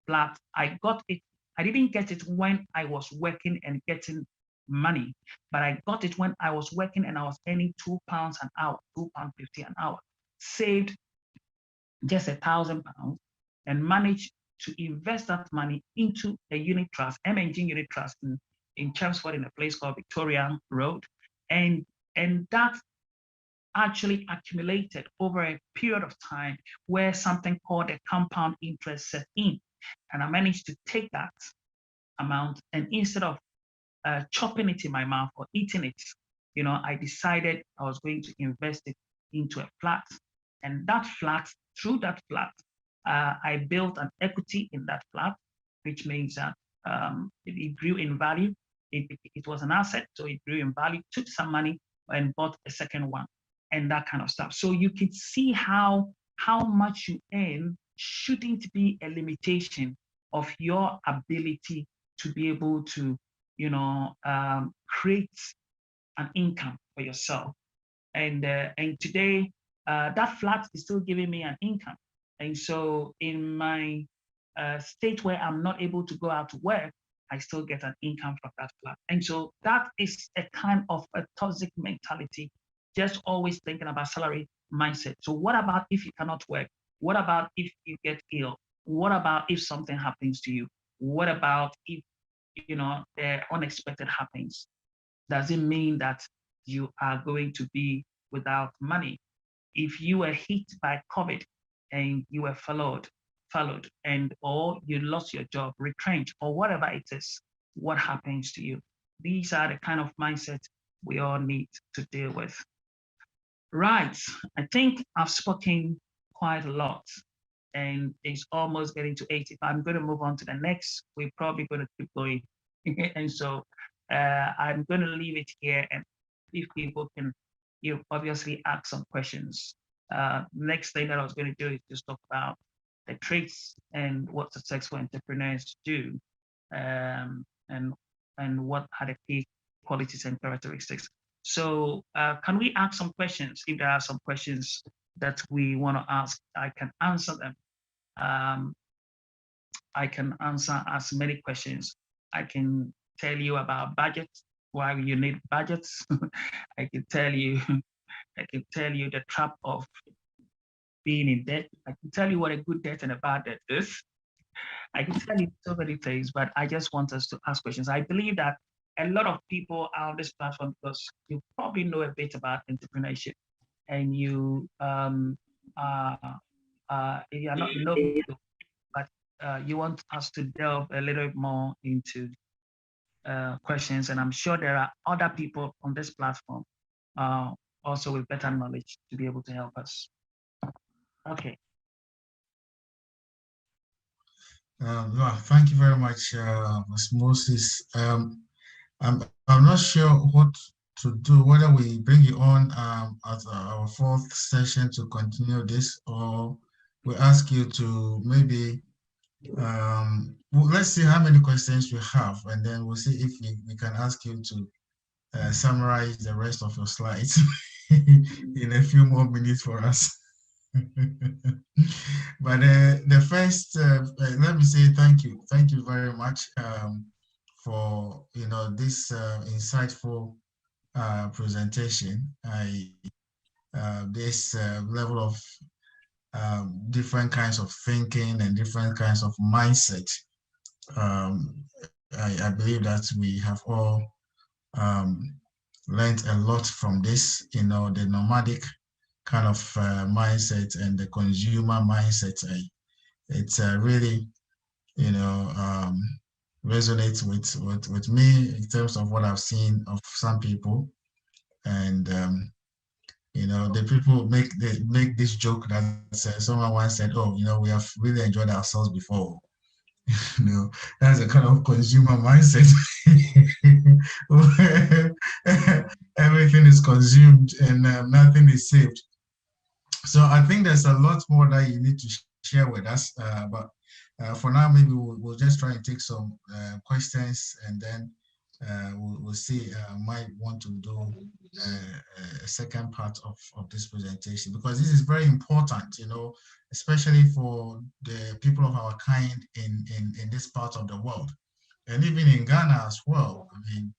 flat? I got it. I didn't get it when I was working and getting money, but I got it when I was working and I was earning £2 an hour, £2.50 an hour. Saved just £1,000 and managed to invest that money into a unit trust, MNG unit trust in Chelmsford, in a place called Victoria Road. And that actually accumulated over a period of time, where something called a compound interest set in. And I managed to take that amount, and instead of chopping it in my mouth or eating it, I decided I was going to invest it into a flat. And that flat, through that flat, I built an equity in that flat, which means that it grew in value. It was an asset, so it grew in value, took some money and bought a second one. and that kind of stuff. So you can see how much you earn shouldn't be a limitation of your ability to be able to, create an income for yourself. And today, that flat is still giving me an income. And so in my state where I'm not able to go out to work, I still get an income from that flat. And so that is a kind of a toxic mentality, just always thinking about salary mindset. So what about if you cannot work? What about if you get ill? What about if something happens to you? What about if, the unexpected happens? Does it mean that you are going to be without money? If you were hit by COVID and you were followed, and or you lost your job, retrenched, or whatever it is, what happens to you? These are the kind of mindset we all need to deal with. Right, I think I've spoken quite a lot, and it's almost getting to 8. If I'm going to move on to the next, we're probably going to keep going. And so I'm going to leave it here, and if people can, obviously ask some questions. Next thing that I was going to do is just talk about the traits and what successful entrepreneurs do, and what are the key qualities and characteristics. So can we ask some questions? If there are some questions that we want to ask, I can answer them. I can answer as many questions. I can tell you about budgets, why you need budgets. I can tell you the trap of being in debt. I can tell you what a good debt and a bad debt is. I can tell you so many things, but I just want us to ask questions. I believe that a lot of people are on this platform because you probably know a bit about entrepreneurship, and you are not but you want us to delve a little more into questions, and I'm sure there are other people on this platform also with better knowledge to be able to help us. Okay. Well, thank you very much, Ms. Moses. I'm not sure what to do, whether we bring you on at our fourth session to continue this, or we ask you to maybe, well, let's see how many questions we have, and then we'll see if we can ask you to summarize the rest of your slides in a few more minutes for us. But the first, let me say thank you very much for this insightful presentation. This level of different kinds of thinking and different kinds of mindset. I believe that we have all learned a lot from this. The nomadic kind of mindset and the consumer mindset. It's really, resonates with me in terms of what I've seen of some people. And the people make this joke that someone once said, "Oh, we have really enjoyed ourselves before." That's a kind of consumer mindset. Everything is consumed and nothing is saved. So I think there's a lot more that you need to share with us, but for now, maybe we'll just try and take some questions, and then we'll see. Might want to do a second part of this presentation, because this is very important, especially for the people of our kind in this part of the world, and even in Ghana as well. I mean,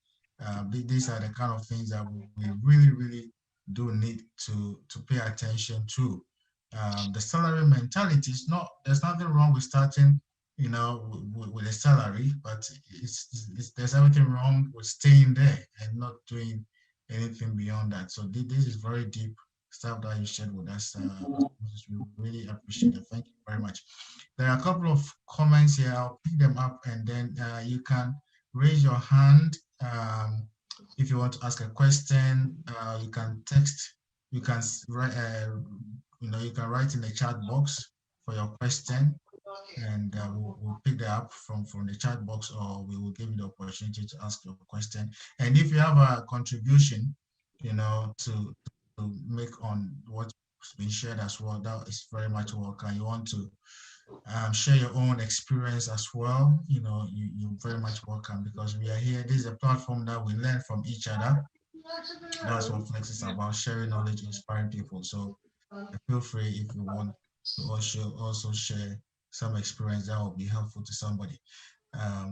these are the kind of things that we really, really do need to pay attention to. The salary mentality is not, there's nothing wrong with starting, with a salary, but there's everything wrong with staying there and not doing anything beyond that. So this is very deep stuff that you shared with us. We really appreciate it. Thank you very much. There are a couple of comments here. I'll pick them up, and then you can raise your hand. If you want to ask a question, you can text, you can write, you can write in the chat box for your question, and we'll pick that up from the chat box, or we will give you the opportunity to ask your question. And if you have a contribution, to make on what's been shared as well, that is very much welcome. You want to share your own experience as well, you're very much welcome, because we are here. This is a platform that we learn from each other. That's what Flex is about, sharing knowledge, inspiring people. So feel free if you want to also share some experience that will be helpful to somebody.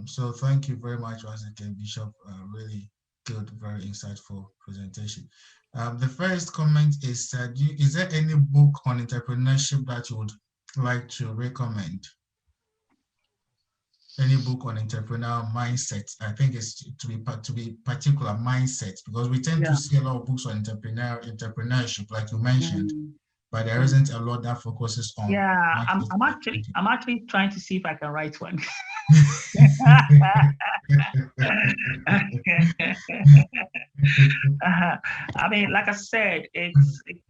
So thank you very much once again, Bishop. Really good, very insightful presentation. The first comment is, is there any book on entrepreneurship that you would like to recommend? Any book on entrepreneurial mindset? I think it's to be particular mindset, because we tend to Yeah. see a lot of books on entrepreneurship, like you mentioned, Mm, but there mm. isn't a lot that focuses on Yeah, I'm, mindset. I'm actually I'm actually trying to see if I can write one. I mean, like I said,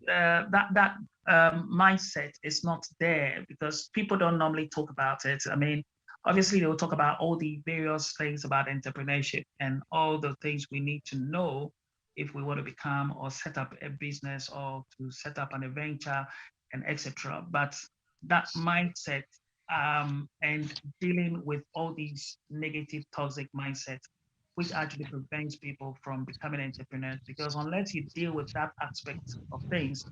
that mindset is not there because people don't normally talk about it. I mean, obviously they will talk about all the various things about entrepreneurship and all the things we need to know if we want to become or set up a business or to set up an adventure and etc. But that mindset and dealing with all these negative, toxic mindsets, which actually prevents people from becoming entrepreneurs. Because unless you deal with that aspect of things,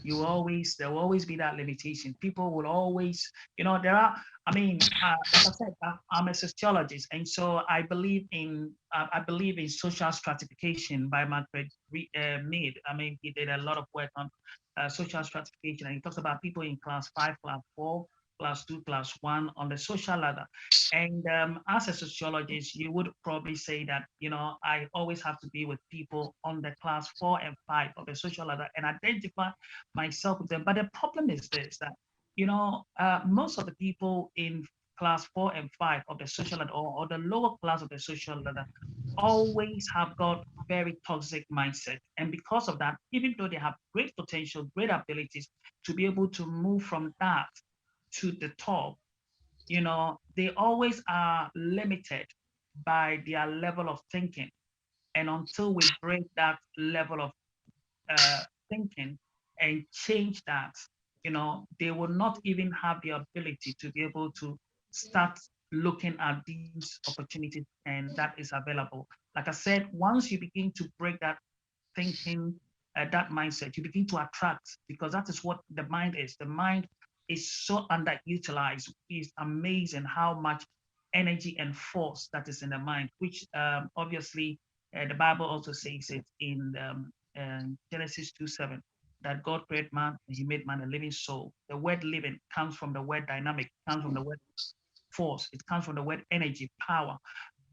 there will always be that limitation. People will always, I mean, like I said, I'm a sociologist, and so I believe in social stratification by Manfred Mead. I mean, he did a lot of work on social stratification, and he talks about people in class 5, class 4, class 2, class 1 on the social ladder. And as a sociologist, you would probably say that, I always have to be with people on the class 4 and 5 of the social ladder and identify myself with them. But the problem is this, that, most of the people in class 4 and 5 of the social ladder, or the lower class of the social ladder, always have got very toxic mindset. And because of that, even though they have great potential, great abilities to be able to move from that to the top, they always are limited by their level of thinking. And until we break that level of uh, thinking and change that, they will not even have the ability to be able to start looking at these opportunities and that is available. Like I said, once you begin to break that thinking, that mindset, you begin to attract, because that is what the mind is. The mind is so underutilized. It's amazing how much energy and force that is in the mind, which obviously the Bible also says it in Genesis 2:7, that God created man and he made man a living soul. The word living comes from the word dynamic, comes from the word force, it comes from the word energy, power.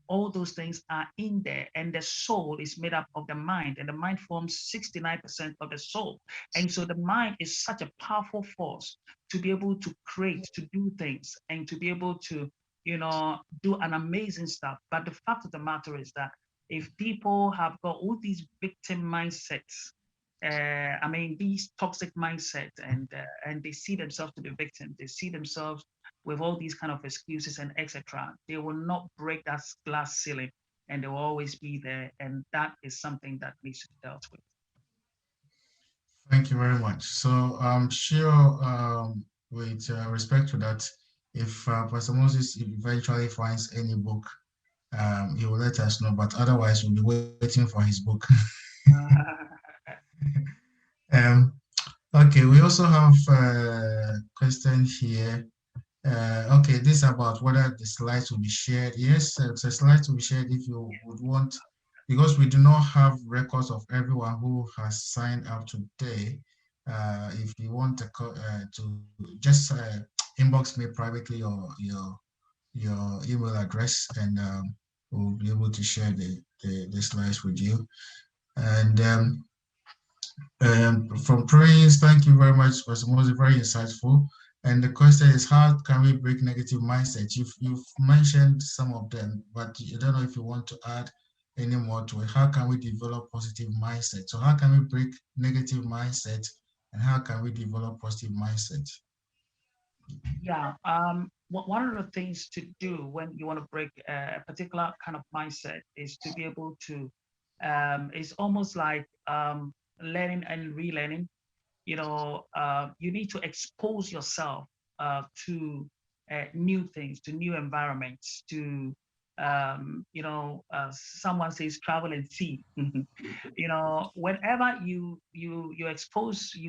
All those things are in there, and the soul is made up of the mind, and the mind forms 69% of the soul. And so the mind is such a powerful force to be able to create, to do things, and to be able to, do an amazing stuff. But the fact of the matter is that if people have got all these victim mindsets, I mean, these toxic mindsets, and they see themselves to be victims, they see themselves with all these kind of excuses and etc., they will not break that glass ceiling, and they will always be there. And that is something that needs to be dealt with. Thank you very much. So I'm sure, with respect to that, if Pastor Moses eventually finds any book, he will let us know. But otherwise, we'll be waiting for his book. um, okay, we also have a question here. Okay, this is about whether the slides will be shared. Yes, the slides will be shared if you would want, because we do not have records of everyone who has signed up today. If you want to just inbox me privately your email address, and we'll be able to share the slides with you. And from Prince, thank you very much, Pastor Moses, very insightful. And the question is, how can we break negative mindsets? You've mentioned some of them, but I don't know if you want to add any more to it. How can we develop positive mindset? So how can we break negative mindset, and how can we develop positive mindset? Yeah. One of the things to do when you want to break a particular kind of mindset is to be able to, it's almost like learning and relearning. You need to expose yourself to new things, to new environments, to someone says travel and see. Whenever you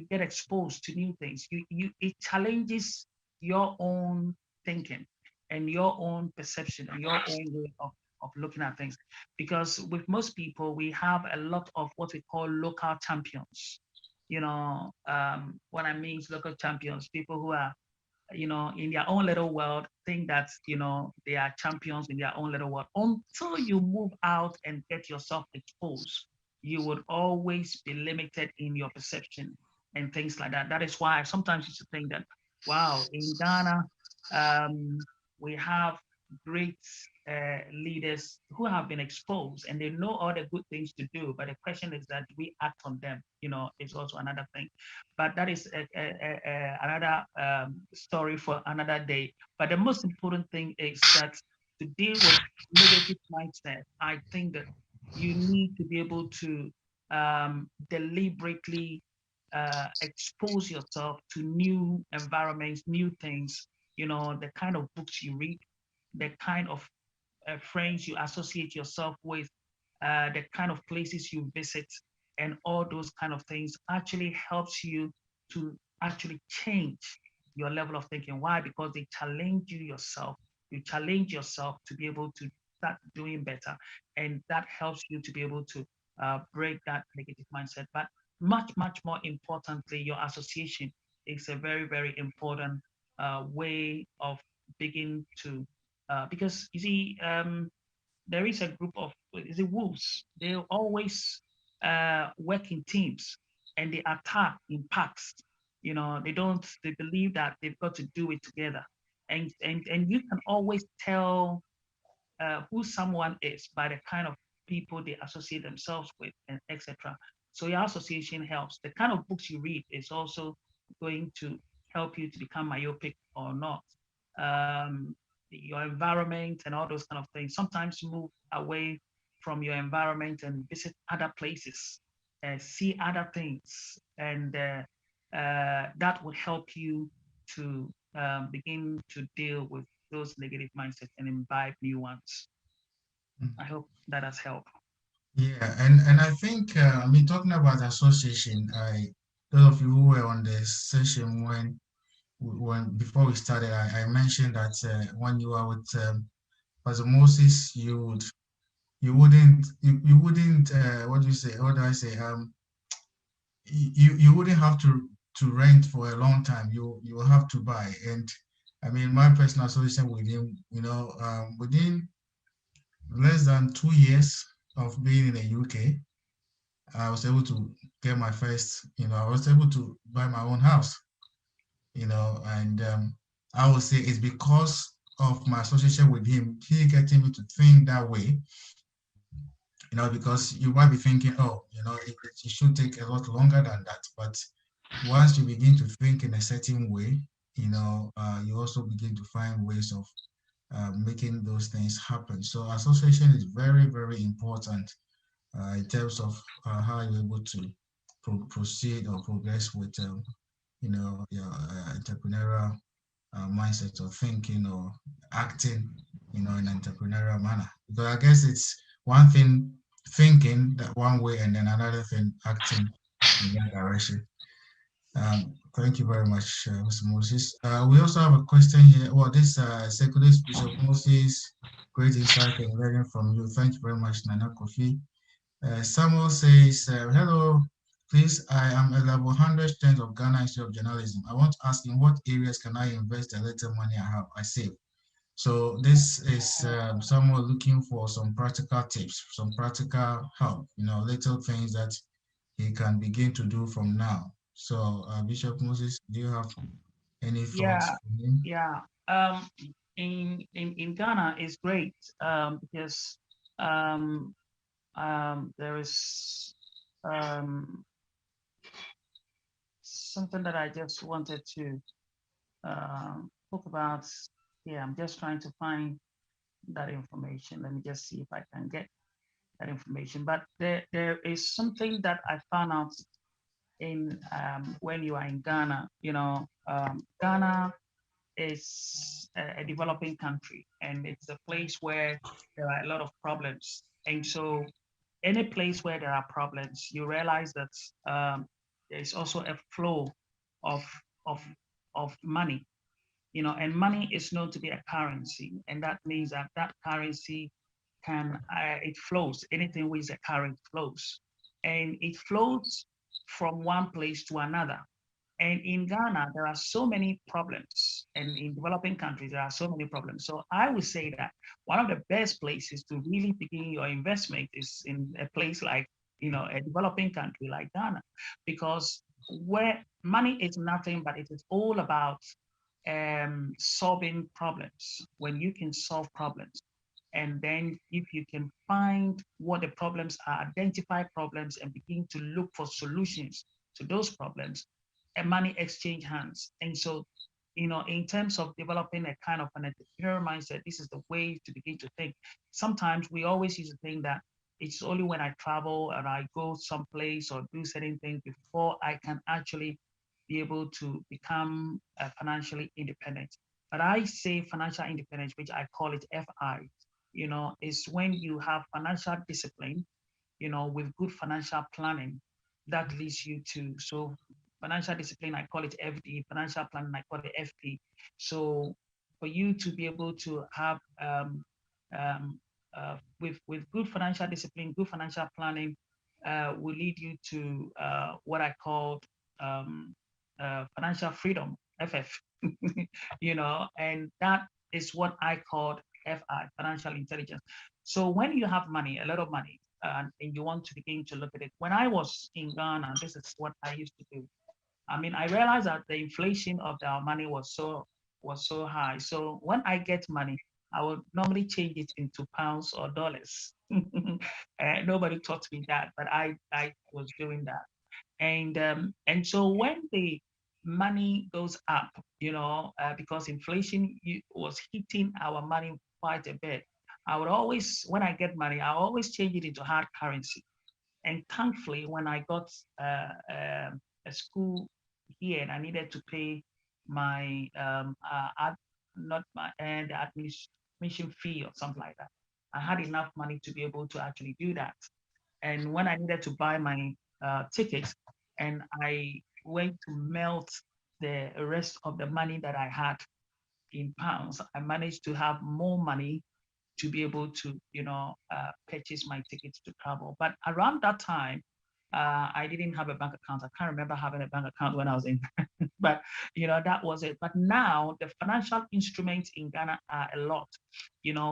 get exposed to new things, it challenges your own thinking and your own perception and your own way of looking at things. Because with most people, we have a lot of what we call local champions. What I mean is local champions, people who are, in their own little world, think that, they are champions in their own little world. Until you move out and get yourself exposed, you would always be limited in your perception and things like that. That is why I sometimes used to think that, wow, in Ghana, um, we have great leaders who have been exposed and they know all the good things to do. But the question is that we act on them, is also another thing. But that is another story for another day. But the most important thing is that to deal with negative mindset, I think that you need to be able to deliberately expose yourself to new environments, new things, the kind of books you read, the kind of friends you associate yourself with, the kind of places you visit, and all those kind of things actually helps you to actually change your level of thinking. Why? Because they challenge you yourself. You challenge yourself to be able to start doing better, and that helps you to be able to break that negative mindset. But much, much more importantly, your association is a very, very important way of beginning to because you see, there is a group of is it wolves. They always work in teams and they attack in packs. They don't. They believe that they've got to do it together, and you can always tell who someone is by the kind of people they associate themselves with, and etc. So your association helps. The kind of books you read is also going to help you to become myopic or not. Um, your environment and all those kind of things. Sometimes move away from your environment and visit other places, see other things, and that will help you to begin to deal with those negative mindsets and imbibe new ones. I hope that has helped. Yeah, and I think I mean talking about association, those of you who were on the session when before we started, I mentioned that when you are with Pastor Moses, you wouldn't what do you say? What do I say? You wouldn't have to rent for a long time. You will have to buy. And I mean, my personal association with him, within less than 2 years of being in the UK, I was able to get my first, I was able to buy my own house, and I would say it's because of my association with him, he getting me to think that way, because you might be thinking, oh, it should take a lot longer than that. But once you begin to think in a certain way, you also begin to find ways of making those things happen. So association is very, very important in terms of how you're able to proceed or progress with, your entrepreneurial mindset or thinking or acting, in an entrepreneurial manner. Because I guess it's one thing thinking that one way and then another thing acting in that direction. Thank you very much, Mr. Moses. We also have a question here. Well, this Secularist Bishop Moses, great insight and learning from you. Thank you very much, Nana Kofi. Samuel says, hello, please, I am a level 100 student of Ghana Institute of Journalism. I want to ask, in what areas can I invest the little money I save? So this is someone looking for some practical tips, some practical help, little things that he can begin to do from now. So Bishop Moses, do you have any thoughts Yeah, for him? yeah. In Ghana is great because um, there is um, something that I just wanted to talk about. Yeah, I'm just trying to find that information. Let me just see if I can get that information. But there is something that I found out in when you are in Ghana. Ghana is a developing country, and it's a place where there are a lot of problems. And so, any place where there are problems, you realize that there's also a flow of of of money. And money is known to be a currency, and that means that that currency can it flows. Anything with a current flows, and it flows from one place to another. And in Ghana, there are so many problems, and in developing countries, there are so many problems. So I would say that one of the best places to really begin your investment is in a place like, a developing country like Ghana, because where money is nothing, but it is all about solving problems. When you can solve problems, and then if you can find what the problems are, identify problems, and begin to look for solutions to those problems, and money exchange hands. And so, in terms of developing a kind of an entrepreneurial mindset, this is the way to begin to think. Sometimes we always used to think that it's only when I travel and I go someplace or do certain things before I can actually be able to become financially independent. But I say financial independence, which I call it FI, is when you have financial discipline, with good financial planning that leads you to. So financial discipline, I call it FD, financial planning, I call it FP. So for you to be able to have with good financial discipline, good financial planning will lead you to what I call financial freedom, FF. And that is what I call FI, financial intelligence. So when you have money, a lot of money, and you want to begin to look at it. When I was in Ghana, this is what I used to do. I mean, I realized that the inflation of our money was so high. So when I get money, I would normally change it into pounds or dollars. Nobody taught me that, but I was doing that. And so when the money goes up, because inflation was hitting our money quite a bit, I would always, when I get money, I always change it into hard currency. And thankfully, when I got a school here and I needed to pay my not my and admission fee or something like that, I had enough money to be able to actually do that. And when I needed to buy my tickets, and I went to melt the rest of the money that I had in pounds, I managed to have more money to be able to, purchase my tickets to travel. But around that time, I didn't have a bank account. I can't remember having a bank account when I was in, but that was it. But now the financial instruments in Ghana are a lot.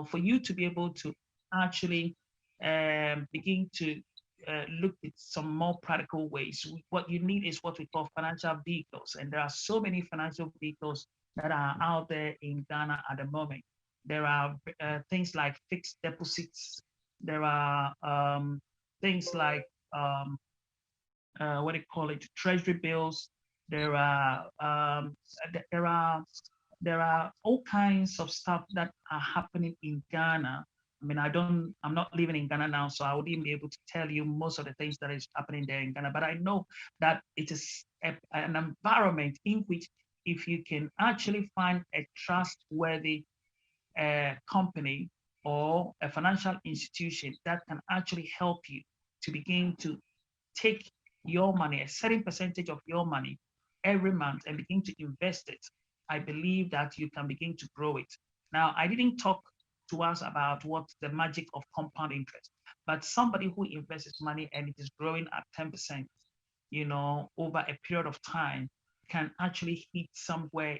For you to be able to actually begin to look at some more practical ways. What you need is what we call financial vehicles, and there are so many financial vehicles that are out there in Ghana at the moment. There are things like fixed deposits. There are things like what do you call it, treasury bills. There are there are there are all kinds of stuff that are happening in Ghana. I mean, I'm not living in Ghana now, so I wouldn't be able to tell you most of the things that is happening there in Ghana. But I know that it is an environment in which, if you can actually find a trustworthy company or a financial institution that can actually help you to begin to take your money, a certain percentage of your money every month, and begin to invest it, I believe that you can begin to grow it. Now, I didn't talk to us about what the magic of compound interest, but somebody who invests money and it is growing at 10%, over a period of time, can actually hit somewhere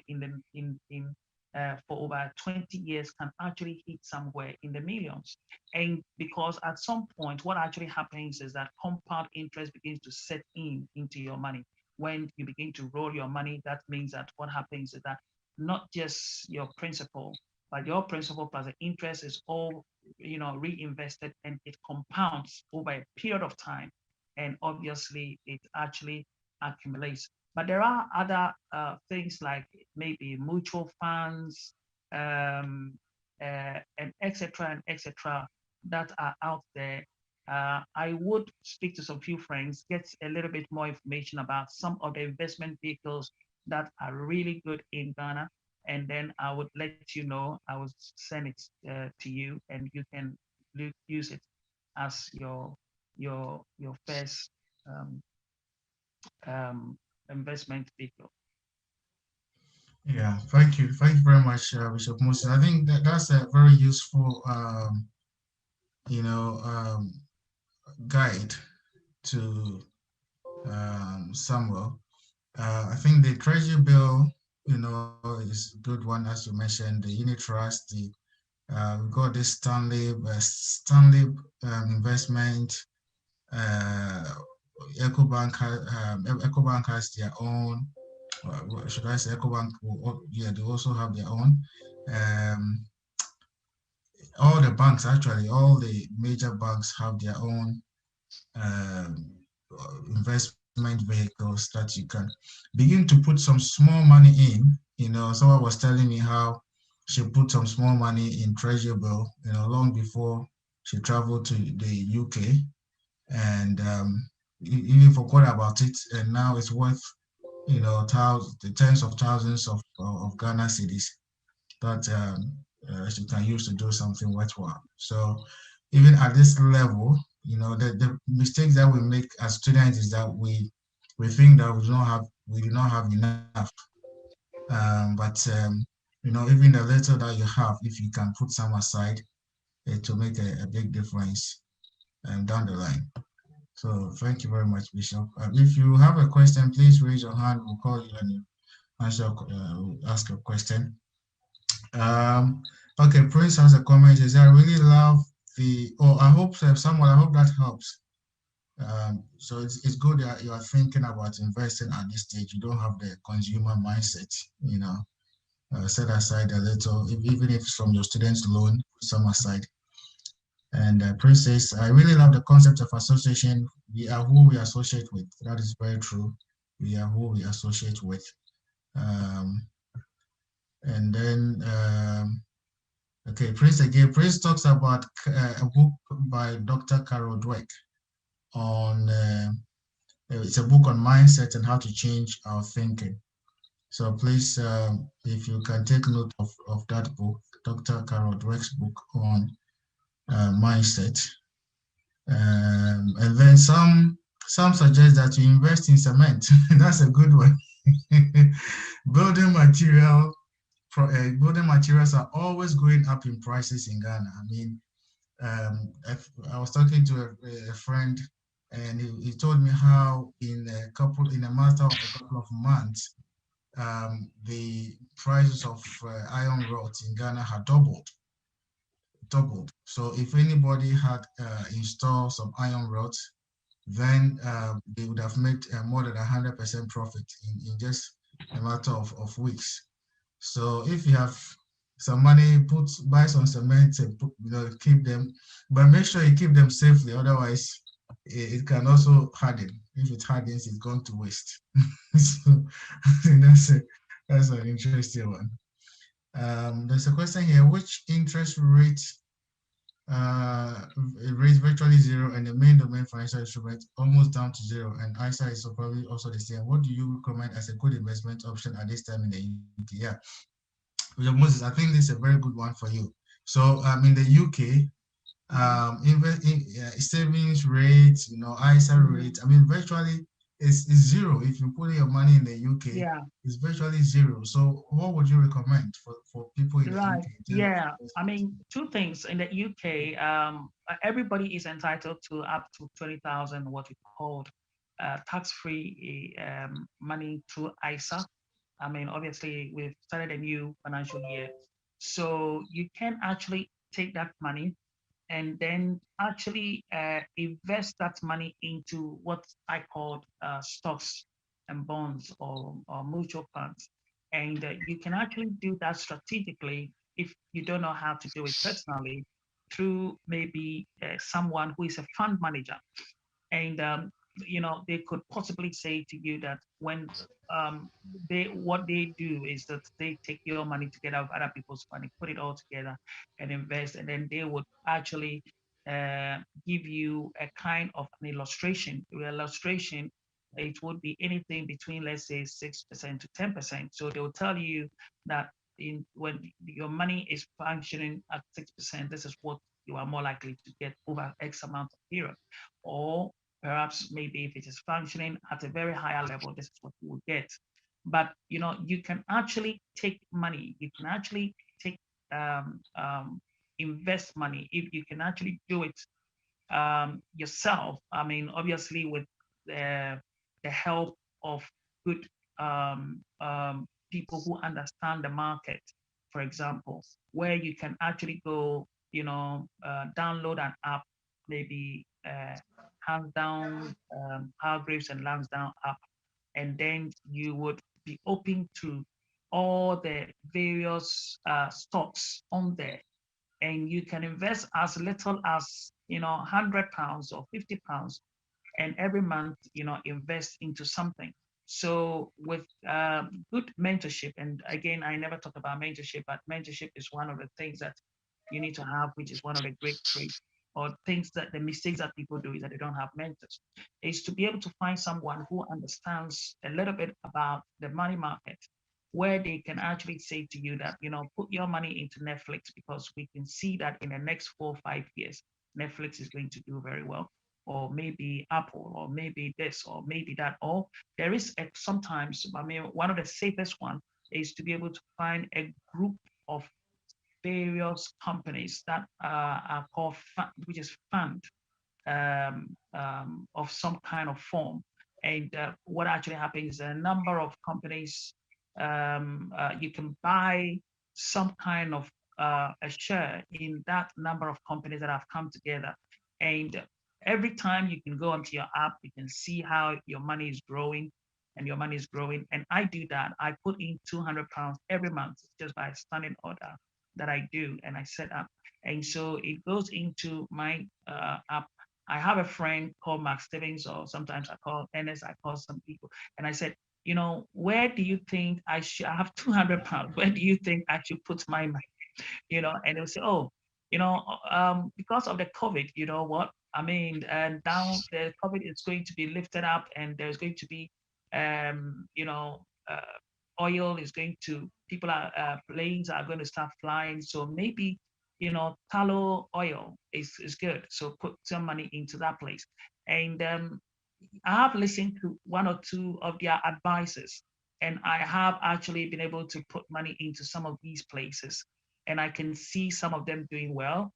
for over 20 years, can actually hit somewhere in the millions. And because at some point, what actually happens is that compound interest begins to set into your money. When you begin to roll your money, that means that what happens is that not just your principal, but your principal plus the interest is all, reinvested, and it compounds over a period of time. And obviously, it actually accumulates. But there are other things like maybe mutual funds, and etc. that are out there. I would speak to some few friends, get a little bit more information about some of the investment vehicles that are really good in Ghana, and then I would let you know. I would send it to you, and you can use it as your first um, um, investment vehicle. Yeah, thank you very much, Bishop Moses. I think that's a very useful, you know, guide to Samuel. I think the treasury bill, is a good one, as you mentioned. The unit trust, we got this Stanley investment. Uh, EcoBank has their own. Should I say EcoBank? Yeah, they also have their own. Um, all the banks, actually, all the major banks have their own um, investment vehicles that you can begin to put some small money in. Someone was telling me how she put some small money in Treasure Bill, long before she traveled to the UK, and even forgot about it, and now it's worth, the tens of thousands of Ghana cities that she can use to do something worthwhile. So even at this level, the mistakes that we make as students is that we think that we do not have enough. But even the little that you have, if you can put some aside, it will make a big difference down the line. So thank you very much, Bishop. If you have a question, please raise your hand. We'll call you and you ask your question. Um, okay, Prince has a comment. He says, I really love I hope so, someone, I hope that helps. So it's good that you are thinking about investing at this stage. You don't have the consumer mindset, set aside a little, even if it's from your student's loan, put some aside. And Prince says, I really love the concept of association. We are who we associate with. That is very true. We are who we associate with. Um, and then Okay, Prince again. Prince talks about a book by Dr. Carol Dweck on, it's a book on mindset and how to change our thinking. So please, if you can take note of that book, Dr. Carol Dweck's book on mindset. And then some suggest that you invest in cement. That's a good one. Building material building materials are always going up in prices in Ghana. I mean, I was talking to a friend, and he told me how in a matter of a couple of months, the prices of iron rods in Ghana had doubled. So if anybody had installed some iron rods, then they would have made more than 100% profit in just a matter of weeks. So if you have some money, buy some cement and keep them, but make sure you keep them safely. Otherwise, it can also harden. If it hardens, it's gone to waste. So that's a, that's an interesting one. There's a question here: which interest rate rate virtually zero, and the main domain financial instrument almost down to zero, and ISA is probably also the same. What do you recommend as a good investment option at this time in the UK? Yeah, Moses, I think this is a very good one for you. So in the UK, savings rate, ISA Mhm. rate, I mean, virtually is zero. If you put your money in the UK, Yeah, it's virtually zero. So what would you recommend for people in the right. UK in terms of Yeah. I investment? mean, two things in the UK. Everybody is entitled to up to 20,000, what we call tax-free money through ISA. I mean, obviously, we've started a new financial year, so you can actually take that money and then actually invest that money into what I call stocks and bonds or mutual funds. And you can actually do that strategically if you don't know how to do it personally through maybe someone who is a fund manager. And they could possibly say to you that when what they do is that they take your money together with other people's money, put it all together and invest, and then they would actually give you a kind of an illustration. The illustration, it would be anything between, let's say, 6% to 10%. So they will tell you that when your money is functioning at 6%, this is what you are more likely to get over X amount of period. Or perhaps maybe if it is functioning at a very higher level, this is what you will get. But you can actually take money. You can actually take um, um, invest money if you can actually do it yourself. I mean, obviously with the help of good people who understand the market, for example, where you can actually go, download an app, maybe hands down, Hargreaves and Lansdown app, and then you would be open to all the various stocks on there, and you can invest as little as £100 or £50, and every month invest into something. So with good mentorship, and again, I never talk about mentorship, but mentorship is one of the things that you need to have, which is one of the great traits or things that the mistakes that people do is that they don't have mentors, is to be able to find someone who understands a little bit about the money market, where they can actually say to you that, put your money into Netflix, because we can see that in the next 4 or 5 years, Netflix is going to do very well, or maybe Apple, or maybe this, or maybe that. Or there is sometimes, I mean, one of the safest one is to be able to find a group of various companies that are called which is fund of some kind of form. And what actually happens is a number of companies, you can buy some kind of a share in that number of companies that have come together. And every time you can go onto your app, you can see how your money is growing, and your money is growing. And I do that. I put in £200 every month just by a standing order that I do, and I set up. And so it goes into my app. I have a friend called Mark Stevens, or sometimes I call Ernest, I call some people, and I said, where do you think I should? I have £200. Where do you think I should put my money? And they'll say, oh, because of the COVID, you know what? I mean, and now the COVID is going to be lifted up, and there's going to be, oil is going to, planes are going to start flying. So maybe, tallow oil is good. So put some money into that place. And I have listened to one or two of their advices, and I have actually been able to put money into some of these places, and I can see some of them doing well,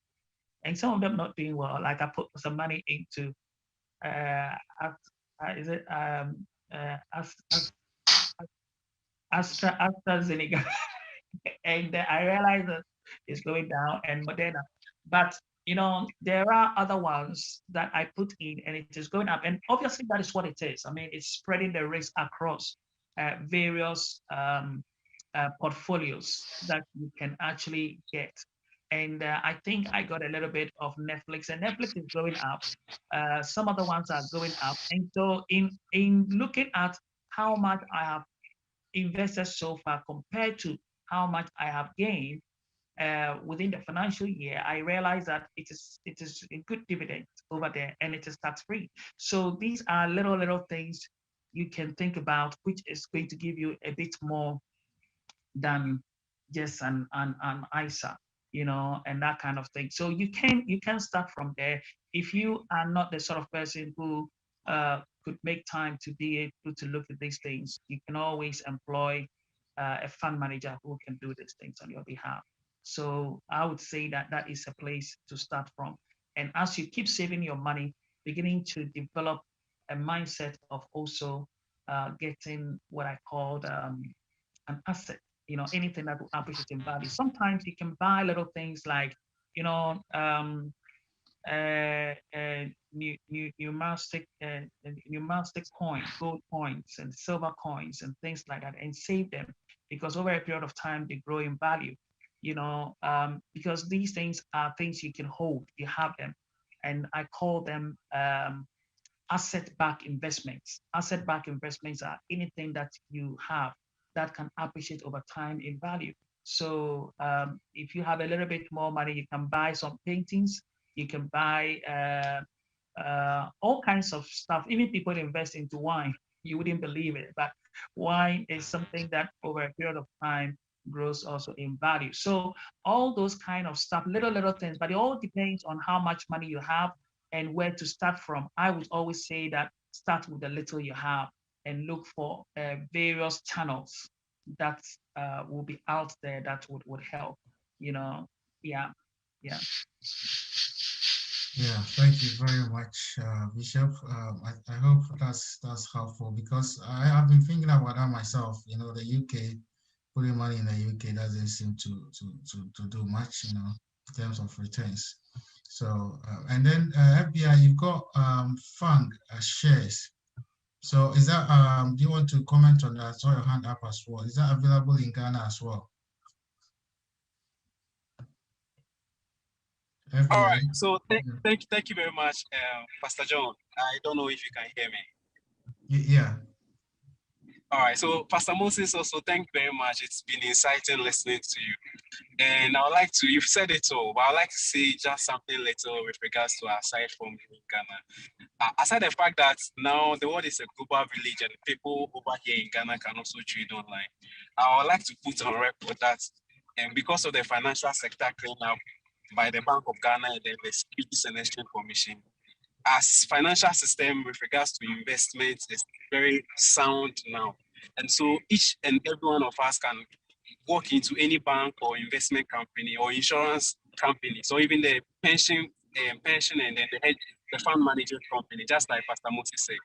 and some of them not doing well. Like I put some money into, uh, is it AstraZeneca, and I realized that it's going down, and Moderna. But there are other ones that I put in, and it is going up. And obviously, that is what it is. I mean, it's spreading the risk across various portfolios that you can actually get. And I think I got a little bit of Netflix, and Netflix is going up. Some other ones are going up. And so, in looking at how much I have invested so far compared to how much I have gained within the financial year, I realize that it is a good dividend over there, and it is tax free. So these are little things you can think about, which is going to give you a bit more than just an ISA, and that kind of thing. So you can start from there. If you are not the sort of person who could make time to be able to look at these things, you can always employ a fund manager who can do these things on your behalf. So I would say that that is a place to start from. And as you keep saving your money, beginning to develop a mindset of also getting what I called an asset, anything that will appreciate in value. Sometimes you can buy little things like, you know, numismatic coins, gold coins, and silver coins, and things like that, and save them, because over a period of time they grow in value. Because these things are things you can hold, you have them, and I call them asset-backed investments. Asset-backed investments are anything that you have that can appreciate over time in value. So if you have a little bit more money, you can buy some paintings, You can buy all kinds of stuff. Even people invest into wine. You wouldn't believe it, but wine is something that over a period of time grows also in value. So all those kind of stuff, little things, but it all depends on how much money you have and where to start from. I would always say that start with the little you have and look for various channels that will be out there that would help. You know, yeah, yeah. Yeah, thank you very much, Bishop. I hope that's helpful because I have been thinking about that myself. You know, the UK, putting money in the UK doesn't seem to do much, you know, in terms of returns. So, and then FBI, you've got fund shares. So is that, do you want to comment on that? I saw your hand up as well. Is that available in Ghana as well? All FBI? right. So thank you very much, Pastor John. I don't know if you can hear me. Yeah. All right. So Pastor Moses, also thank you very much. It's been exciting listening to you. And I would like to, you've said it all, but I'd like to say just something little with regards to aside from Ghana. Aside the fact that now the world is a global village and people over here in Ghana can also trade online, I would like to put on record that and because of the financial sector clean up by the Bank of Ghana and then the Securities and Exchange Commission, as financial system with regards to investment is very sound now. And so each and every one of us can walk into any bank or investment company or insurance company, so even the pension and then the fund management company, just like Pastor Moses said,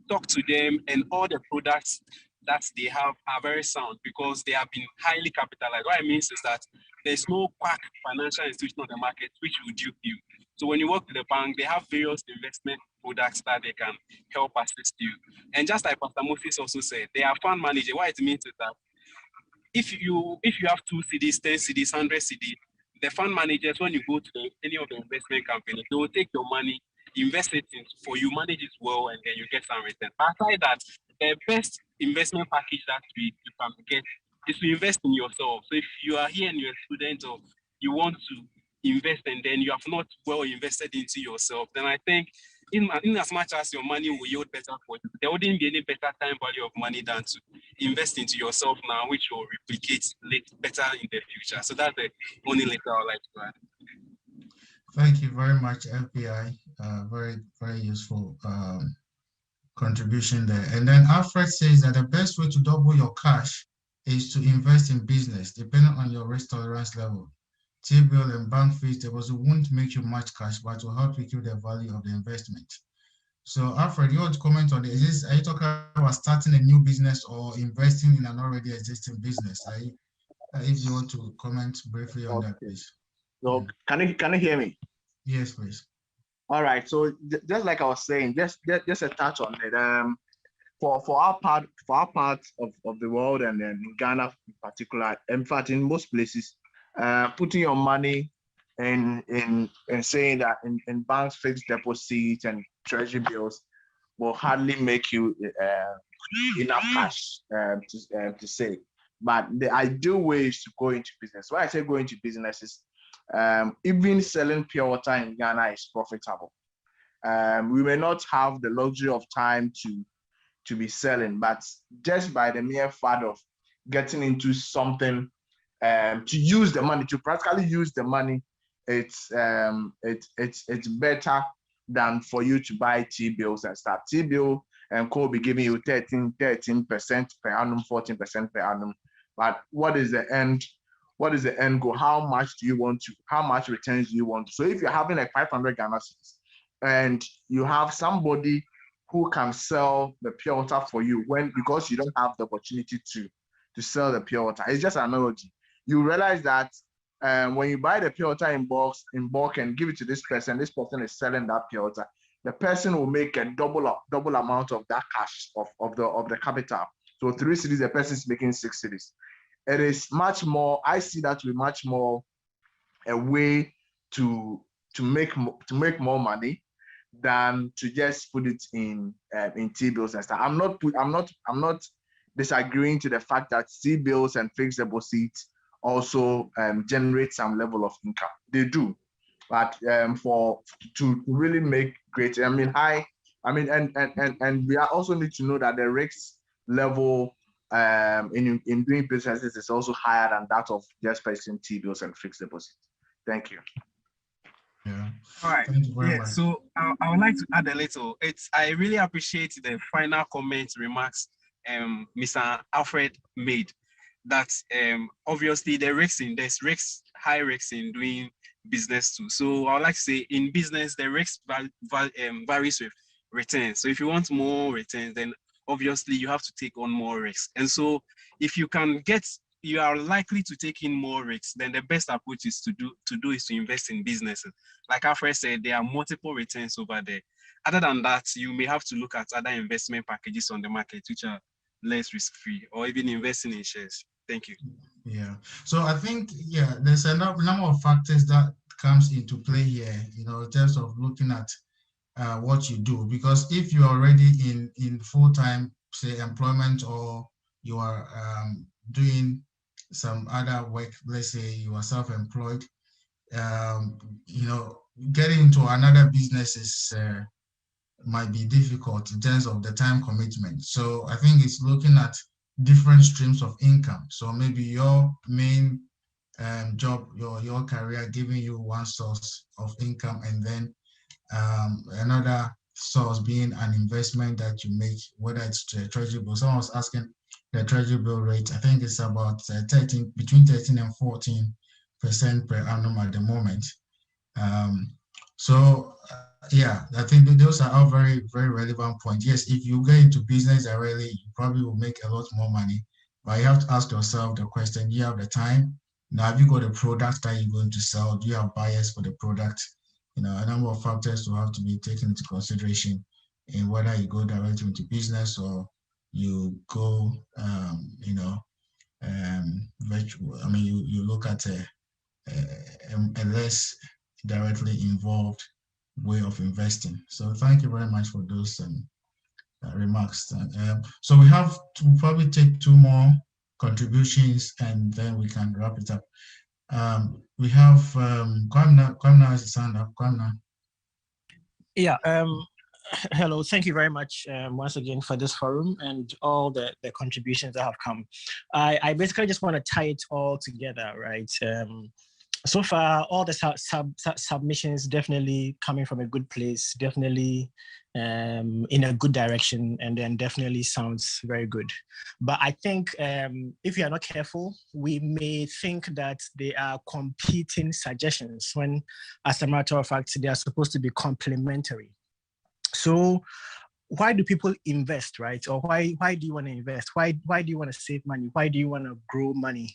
talk to them, and all the products that they have are very sound because they have been highly capitalized. What I mean is that there's no quack financial institution on the market which will dupe you. So when you work with the bank, they have various investment products that they can help assist you. And just like Pastor Moses also said, they are fund manager. What it means is that if you have 2 CDs, 10 CDs, 100 CDs, the fund managers, when you go to any of the investment companies, they will take your money, invest it for you, manage it well, and then you get some return. But aside that, the best investment package that you can get is to invest in yourself. So if you are here and you're a student or you want to invest and then you have not well invested into yourself, then I think in as much as your money will yield better for you, there wouldn't be any better time value of money than to invest into yourself now, which will replicate better in the future. So that's the only letter I would like to add. Thank you very much, FBI. Very, very useful contribution there. And then Alfred says that the best way to double your cash is to invest in business, depending on your risk tolerance level. T-bill and bank fees, they won't make you much cash, but will help you keep the value of the investment. So Alfred, you want to comment on this? Are you talking about starting a new business or investing in an already existing business? If you want to comment briefly on that, please. So can you hear me? Yes, please. All right. So just like I was saying, just a touch on it. For our part of the world, and then in Ghana in particular, in fact, in most places, putting your money in saying that in banks, fixed deposits and treasury bills will hardly make you enough cash to save. But the ideal way is to go into business. Why I say go into business is even selling pure water in Ghana is profitable. We may not have the luxury of time to be selling, but just by the mere fact of getting into something, to use the money, to practically use the money, it's better than for you to buy T-bills and stuff. T-bill and co will be giving you 13% per annum, 14% per annum. But what is the end goal? How much returns do you want? So if you're having like 500 Ghana cedis and you have somebody who can sell the pure water for you because you don't have the opportunity to sell the pure water. It's just an analogy. You realize that when you buy the pure water in bulk and give it to this person is selling that pure water, the person will make a double amount of that cash of the capital. So 3 cedis, the person is making 6 cedis. It is much more. I see that to be much more a way to make more money than to just put it in T-bills and stuff. I'm not disagreeing to the fact that T-bills and fixed deposits also generate some level of income. They do, But for to really make great, I mean, and we also need to know that the risk level in doing businesses is also higher than that of just placing T-bills and fixed deposits. Thank you. Yeah. All right. Thank you very Yeah. much. So I would like to add a little. I really appreciate the final comment remarks Mr. Alfred made. That obviously there's high risks in doing business too. So I would like to say in business the risk varies with returns. So if you want more returns, then obviously you have to take on more risks. And so if you are likely to take in more risks, then the best approach is to invest in businesses. Like Alfred said, there are multiple returns over there. Other than that, you may have to look at other investment packages on the market, which are less risk-free, or even investing in shares. Thank you. Yeah. So I think, yeah, there's a number of factors that comes into play here, you know, in terms of looking at what you do. Because if you're already in full-time, say, employment, or you are doing some other work, let's say you are self-employed, you know, getting into another business is might be difficult in terms of the time commitment. So I think it's looking at different streams of income. So maybe your main job, your career giving you one source of income, and then another source being an investment that you make, whether it's the treasury bill. Someone was asking the treasury bill rate. I think it's about between 13 and 14% per annum at the moment. So yeah, I think those are all very, very relevant points. Yes, if you get into business directly, you probably will make a lot more money, but you have to ask yourself the question: do you have the time? Now, have you got a product that you're going to sell? Do you have buyers for the product? You know, a number of factors will have to be taken into consideration in whether you go directly into business or you go, you know, virtual. I mean, you look at a less directly involved way of investing. So thank you very much for those remarks. So we have to probably take two more contributions and then we can wrap it up. We have Kwamna has his hand up. Kwamna. Yeah. Hello. Thank you very much once again for this forum and all the contributions that have come. I basically just want to tie it all together, right? So far, all the submissions definitely coming from a good place, definitely in a good direction, and then definitely sounds very good. But I think if you are not careful, we may think that they are competing suggestions when, as a matter of fact, they are supposed to be complementary. So why do people invest, right? Or why do you want to invest? Why do you want to save money? Why do you want to grow money?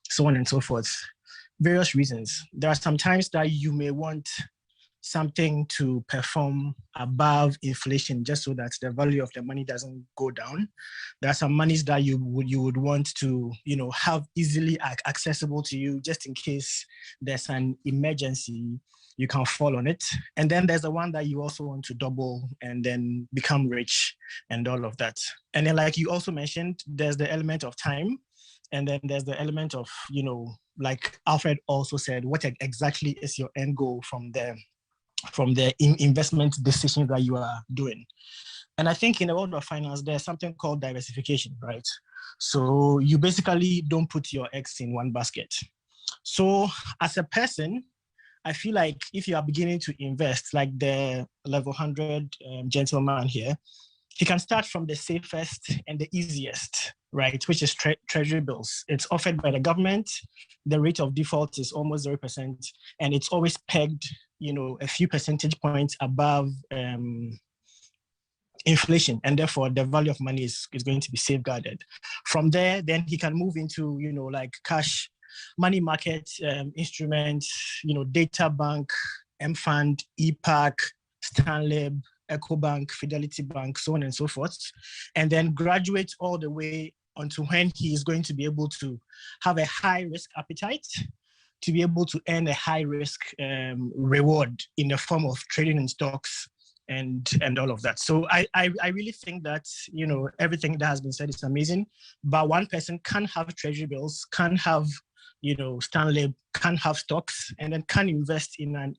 So on and so forth. Various reasons. There are some times that you may want something to perform above inflation just so that the value of the money doesn't go down. There are some monies that you would want to, you know, have easily accessible to you just in case there's an emergency, you can fall on it. And then there's the one that you also want to double and then become rich and all of that. And then, like you also mentioned, there's the element of time. And then there's the element of, you know, like Alfred also said, what exactly is your end goal from the investment decisions that you are doing? And I think in the world of finance, there's something called diversification, right? So you basically don't put your eggs in one basket. So as a person, I feel like if you are beginning to invest, like the level 100 gentleman here, he can start from the safest and the easiest, right? Which is treasury bills. It's offered by the government. The rate of default is almost 0%. And it's always pegged, you know, a few percentage points above inflation. And therefore the value of money is going to be safeguarded. From there, then he can move into, you know, like cash, money market instruments, you know, data bank, M-Fund, EPAC, Stanlib, EcoBank, Fidelity Bank, so on and so forth, and then graduate all the way onto when he is going to be able to have a high risk appetite, to be able to earn a high risk reward in the form of trading in stocks and all of that. So I really think that, you know, everything that has been said is amazing, but one person can have treasury bills, can have Stanley can have stocks and then can invest in an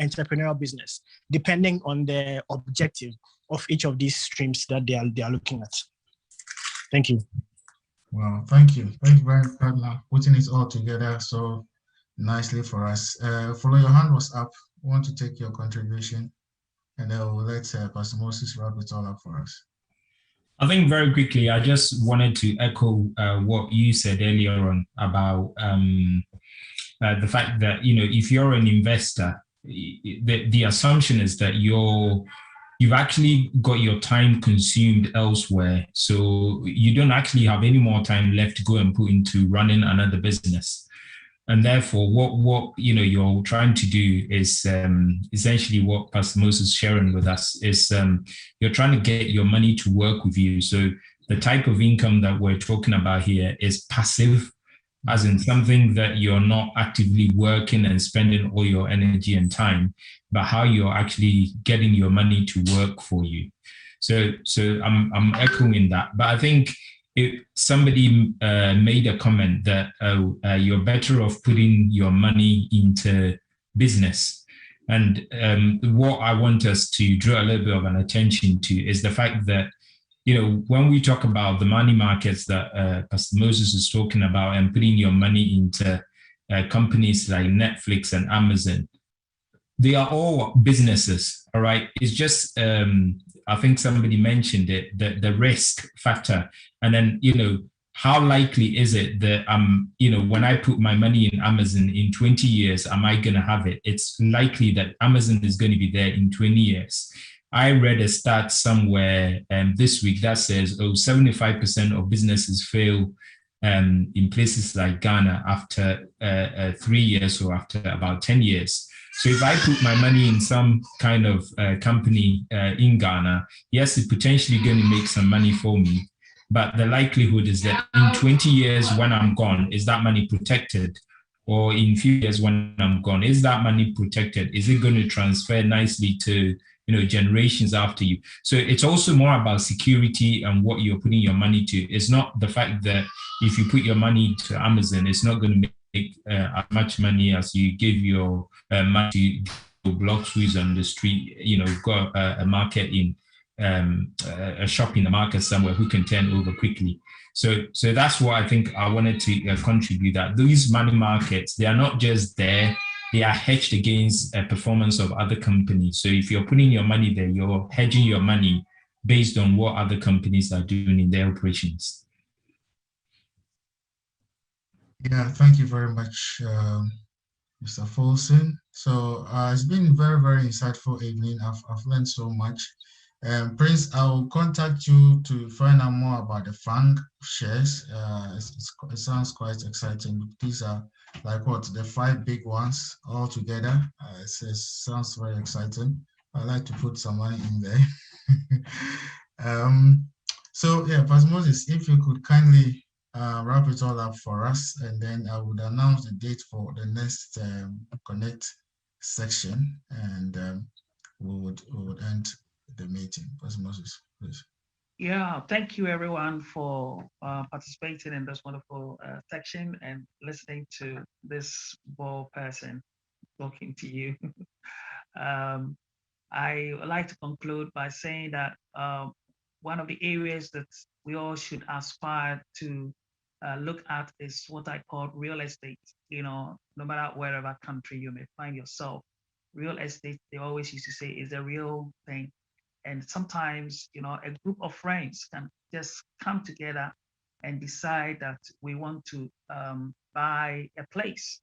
entrepreneurial business, depending on the objective of each of these streams that they are looking at. Thank you. Well, thank you. Thank you very much for putting it all together so nicely for us. Follow, your hand was up. I want to take your contribution, and then we'll let Pastor Moses wrap it all up for us. I think very quickly, I just wanted to echo what you said earlier on about the fact that, if you're an investor, the assumption is that you've actually got your time consumed elsewhere. So you don't actually have any more time left to go and put into running another business. And therefore, what you're trying to do is essentially what Pastor Moses is sharing with us is you're trying to get your money to work with you. So the type of income that we're talking about here is passive, as in something that you're not actively working and spending all your energy and time, but how you're actually getting your money to work for you. So I'm echoing that. But I think somebody made a comment that you're better off putting your money into business. And what I want us to draw a little bit of an attention to is the fact that, when we talk about the money markets that Pastor Moses is talking about and putting your money into companies like Netflix and Amazon, they are all businesses, all right? It's just, I think somebody mentioned it, the risk factor. And then, how likely is it that when I put my money in Amazon in 20 years, am I going to have it? It's likely that Amazon is going to be there in 20 years. I read a stat somewhere this week that says, 75% of businesses fail in places like Ghana after 3 years or after about 10 years. So if I put my money in some kind of company in Ghana, yes, it's potentially going to make some money for me. But the likelihood is that in 20 years when I'm gone, is that money protected? Or in few years when I'm gone, is that money protected? Is it going to transfer nicely to generations after you? So it's also more about security and what you're putting your money to. It's not the fact that if you put your money to Amazon, it's not going to make as much money as you give your money to blocks who's on the street. You've got a market in a shop in the market somewhere who can turn over quickly. So that's what I think I wanted to contribute, that these money markets, they are not just there, they are hedged against performance of other companies. So if you're putting your money there, you're hedging your money based on what other companies are doing in their operations. Yeah, thank you very much, Mr. Folsom. So it's been very, very insightful evening. I've learned so much. Prince, I'll contact you to find out more about the FANG shares. It sounds quite exciting. These are like the 5 big ones all together. It sounds very exciting. I'd like to put some money in there. So yeah, Pastor Moses, if you could kindly wrap it all up for us, and then I would announce the date for the next Connect section, and we would end the meeting. Pastor Moses, please. Yeah, thank you everyone for participating in this wonderful section and listening to this bold person talking to you. I would like to conclude by saying that one of the areas that we all should aspire to look at is what I call real estate. No matter wherever country you may find yourself, real estate, they always used to say, is a real thing. And sometimes, a group of friends can just come together and decide that we want to buy a place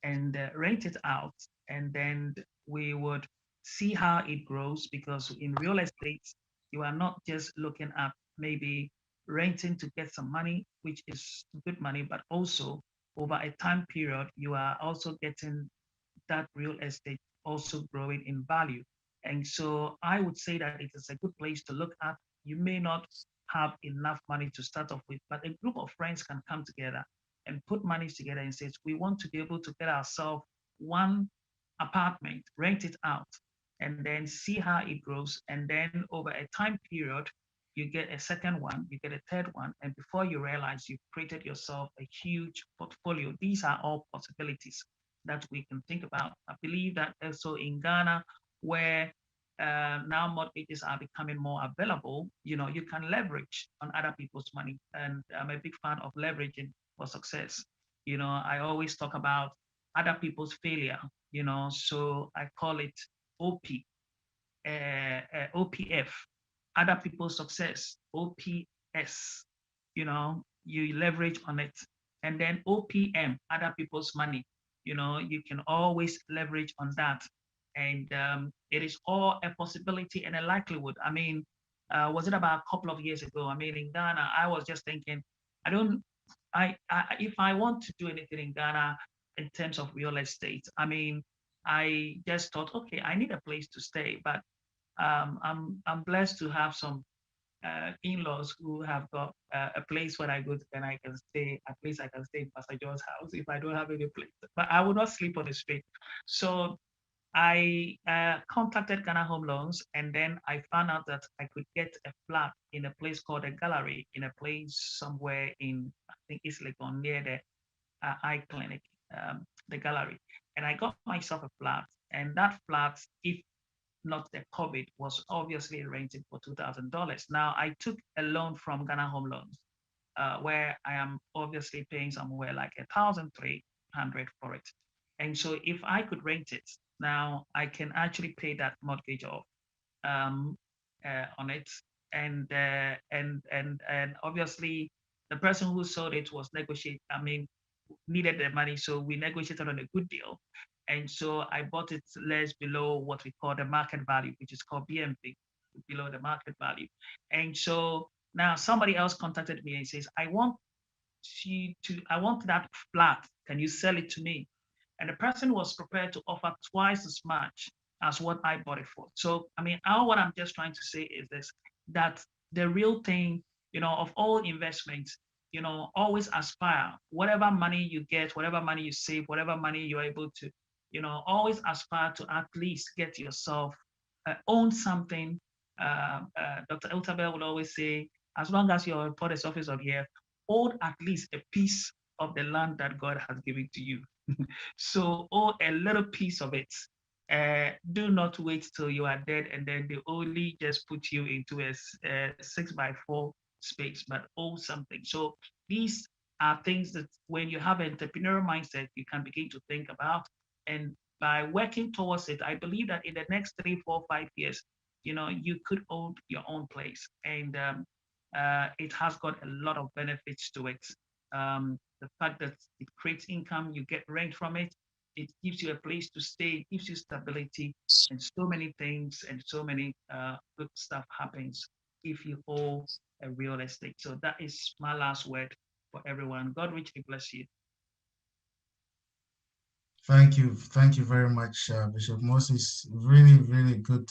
and rent it out. And then we would see how it grows, because in real estate, you are not just looking at maybe renting to get some money, which is good money, but also over a time period, you are also getting that real estate also growing in value. And so I would say that it is a good place to look at. You may not have enough money to start off with, but a group of friends can come together and put money together and say, we want to be able to get ourselves one apartment, rent it out, and then see how it grows. And then over a time period, you get a second one, you get a third one, and before you realize you've created yourself a huge portfolio. These are all possibilities that we can think about. I believe that also in Ghana, where now mortgages are becoming more available, you can leverage on other people's money. And I'm a big fan of leveraging for success. I always talk about other people's failure, so I call it OPF, other people's success, OPS, you leverage on it. And then OPM, other people's money, you can always leverage on that. And it is all a possibility and a likelihood. I mean, was it about a couple of years ago? I mean, in Ghana, I was just thinking, if I want to do anything in Ghana in terms of real estate, I mean, I just thought, okay, I need a place to stay, but I'm blessed to have some in-laws who have got a place where I go to and I can stay, a place I can stay in Pastor John's house if I don't have any place. But I will not sleep on the street. So I contacted Ghana Home Loans, and then I found out that I could get a flat in a place called a gallery, in a place somewhere in, I think it's Legon, near the eye clinic, the gallery. And I got myself a flat, and that flat, if not the COVID, was obviously rented for $2,000. Now I took a loan from Ghana Home Loans, where I am obviously paying somewhere like 1,300 for it. And so if I could rent it, now I can actually pay that mortgage off on it. And obviously the person who sold it was needed the money. So we negotiated on a good deal. And so I bought it less below what we call the market value, which is called BMP, below the market value. And so now somebody else contacted me and says, I want that flat. Can you sell it to me? And the person was prepared to offer twice as much as what I bought it for. So, I mean, what I'm just trying to say is this, that the real thing, of all investments, always aspire, whatever money you get, whatever money you save, whatever money you're able to, always aspire to at least get yourself, own something. Dr. Eltabel would always say, as long as you're a police officer here, own at least a piece of the land that God has given to you. So own a little piece of it. Do not wait till you are dead and then they only just put you into a 6x4 space, but own something. So these are things that when you have an entrepreneurial mindset, you can begin to think about. And by working towards it, I believe that in the next 3, 4, 5 years, you could own your own place. And it has got a lot of benefits to it. The fact that it creates income, you get rent from it, it gives you a place to stay, it gives you stability, and so many things and so many good stuff happens if you own a real estate. So that is my last word for everyone. God richly bless you. Thank you very much, Bishop Moses. Really, really good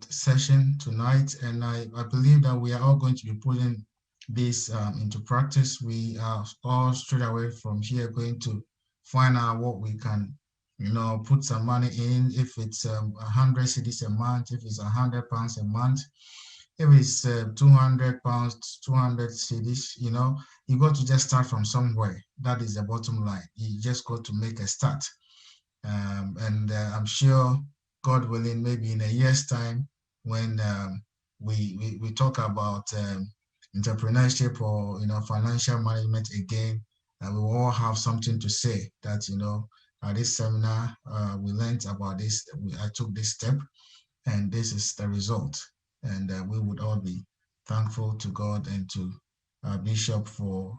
session tonight, and I believe that we are all going to be putting this into practice. We are all straight away from here going to find out what we can put some money in, if it's 100 cedis a month, if it's £100 a month, if it's 200 pounds, 200 cedis, you got to just start from somewhere. That is the bottom line. You just got to make a start. And I'm sure, God willing, maybe in a year's time, when we talk about entrepreneurship or financial management again, we will all have something to say that at this seminar we learned about this. I took this step, and this is the result. And we would all be thankful to God and to Bishop for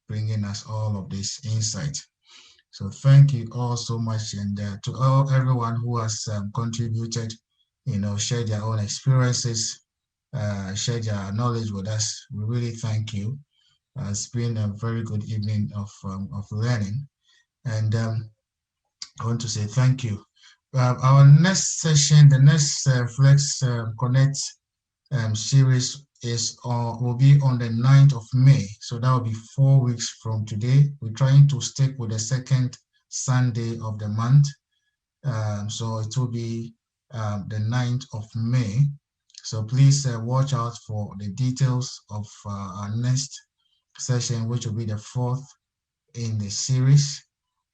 bringing us all of this insight. So thank you all so much, and to everyone who has contributed, shared their own experiences, shared their knowledge with us. We really thank you. It's been a very good evening of learning, and I want to say thank you. Our next session, the next Flex Connect series will be on the 9th of May. So that will be 4 weeks from today. We're trying to stick with the second Sunday of the month. So it will be the 9th of May. So please watch out for the details of our next session, which will be the 4th in the series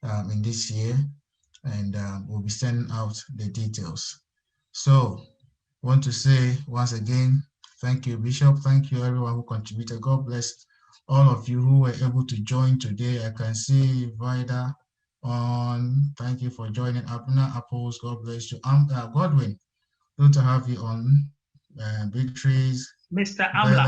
in this year, and we'll be sending out the details. So I want to say once again, thank you, Bishop. Thank you, everyone who contributed. God bless all of you who were able to join today. I can see Vida on. Thank you for joining. Abner Apples, God bless you. Godwin, good to have you on. Beatrice, Mr. Bella, Amla.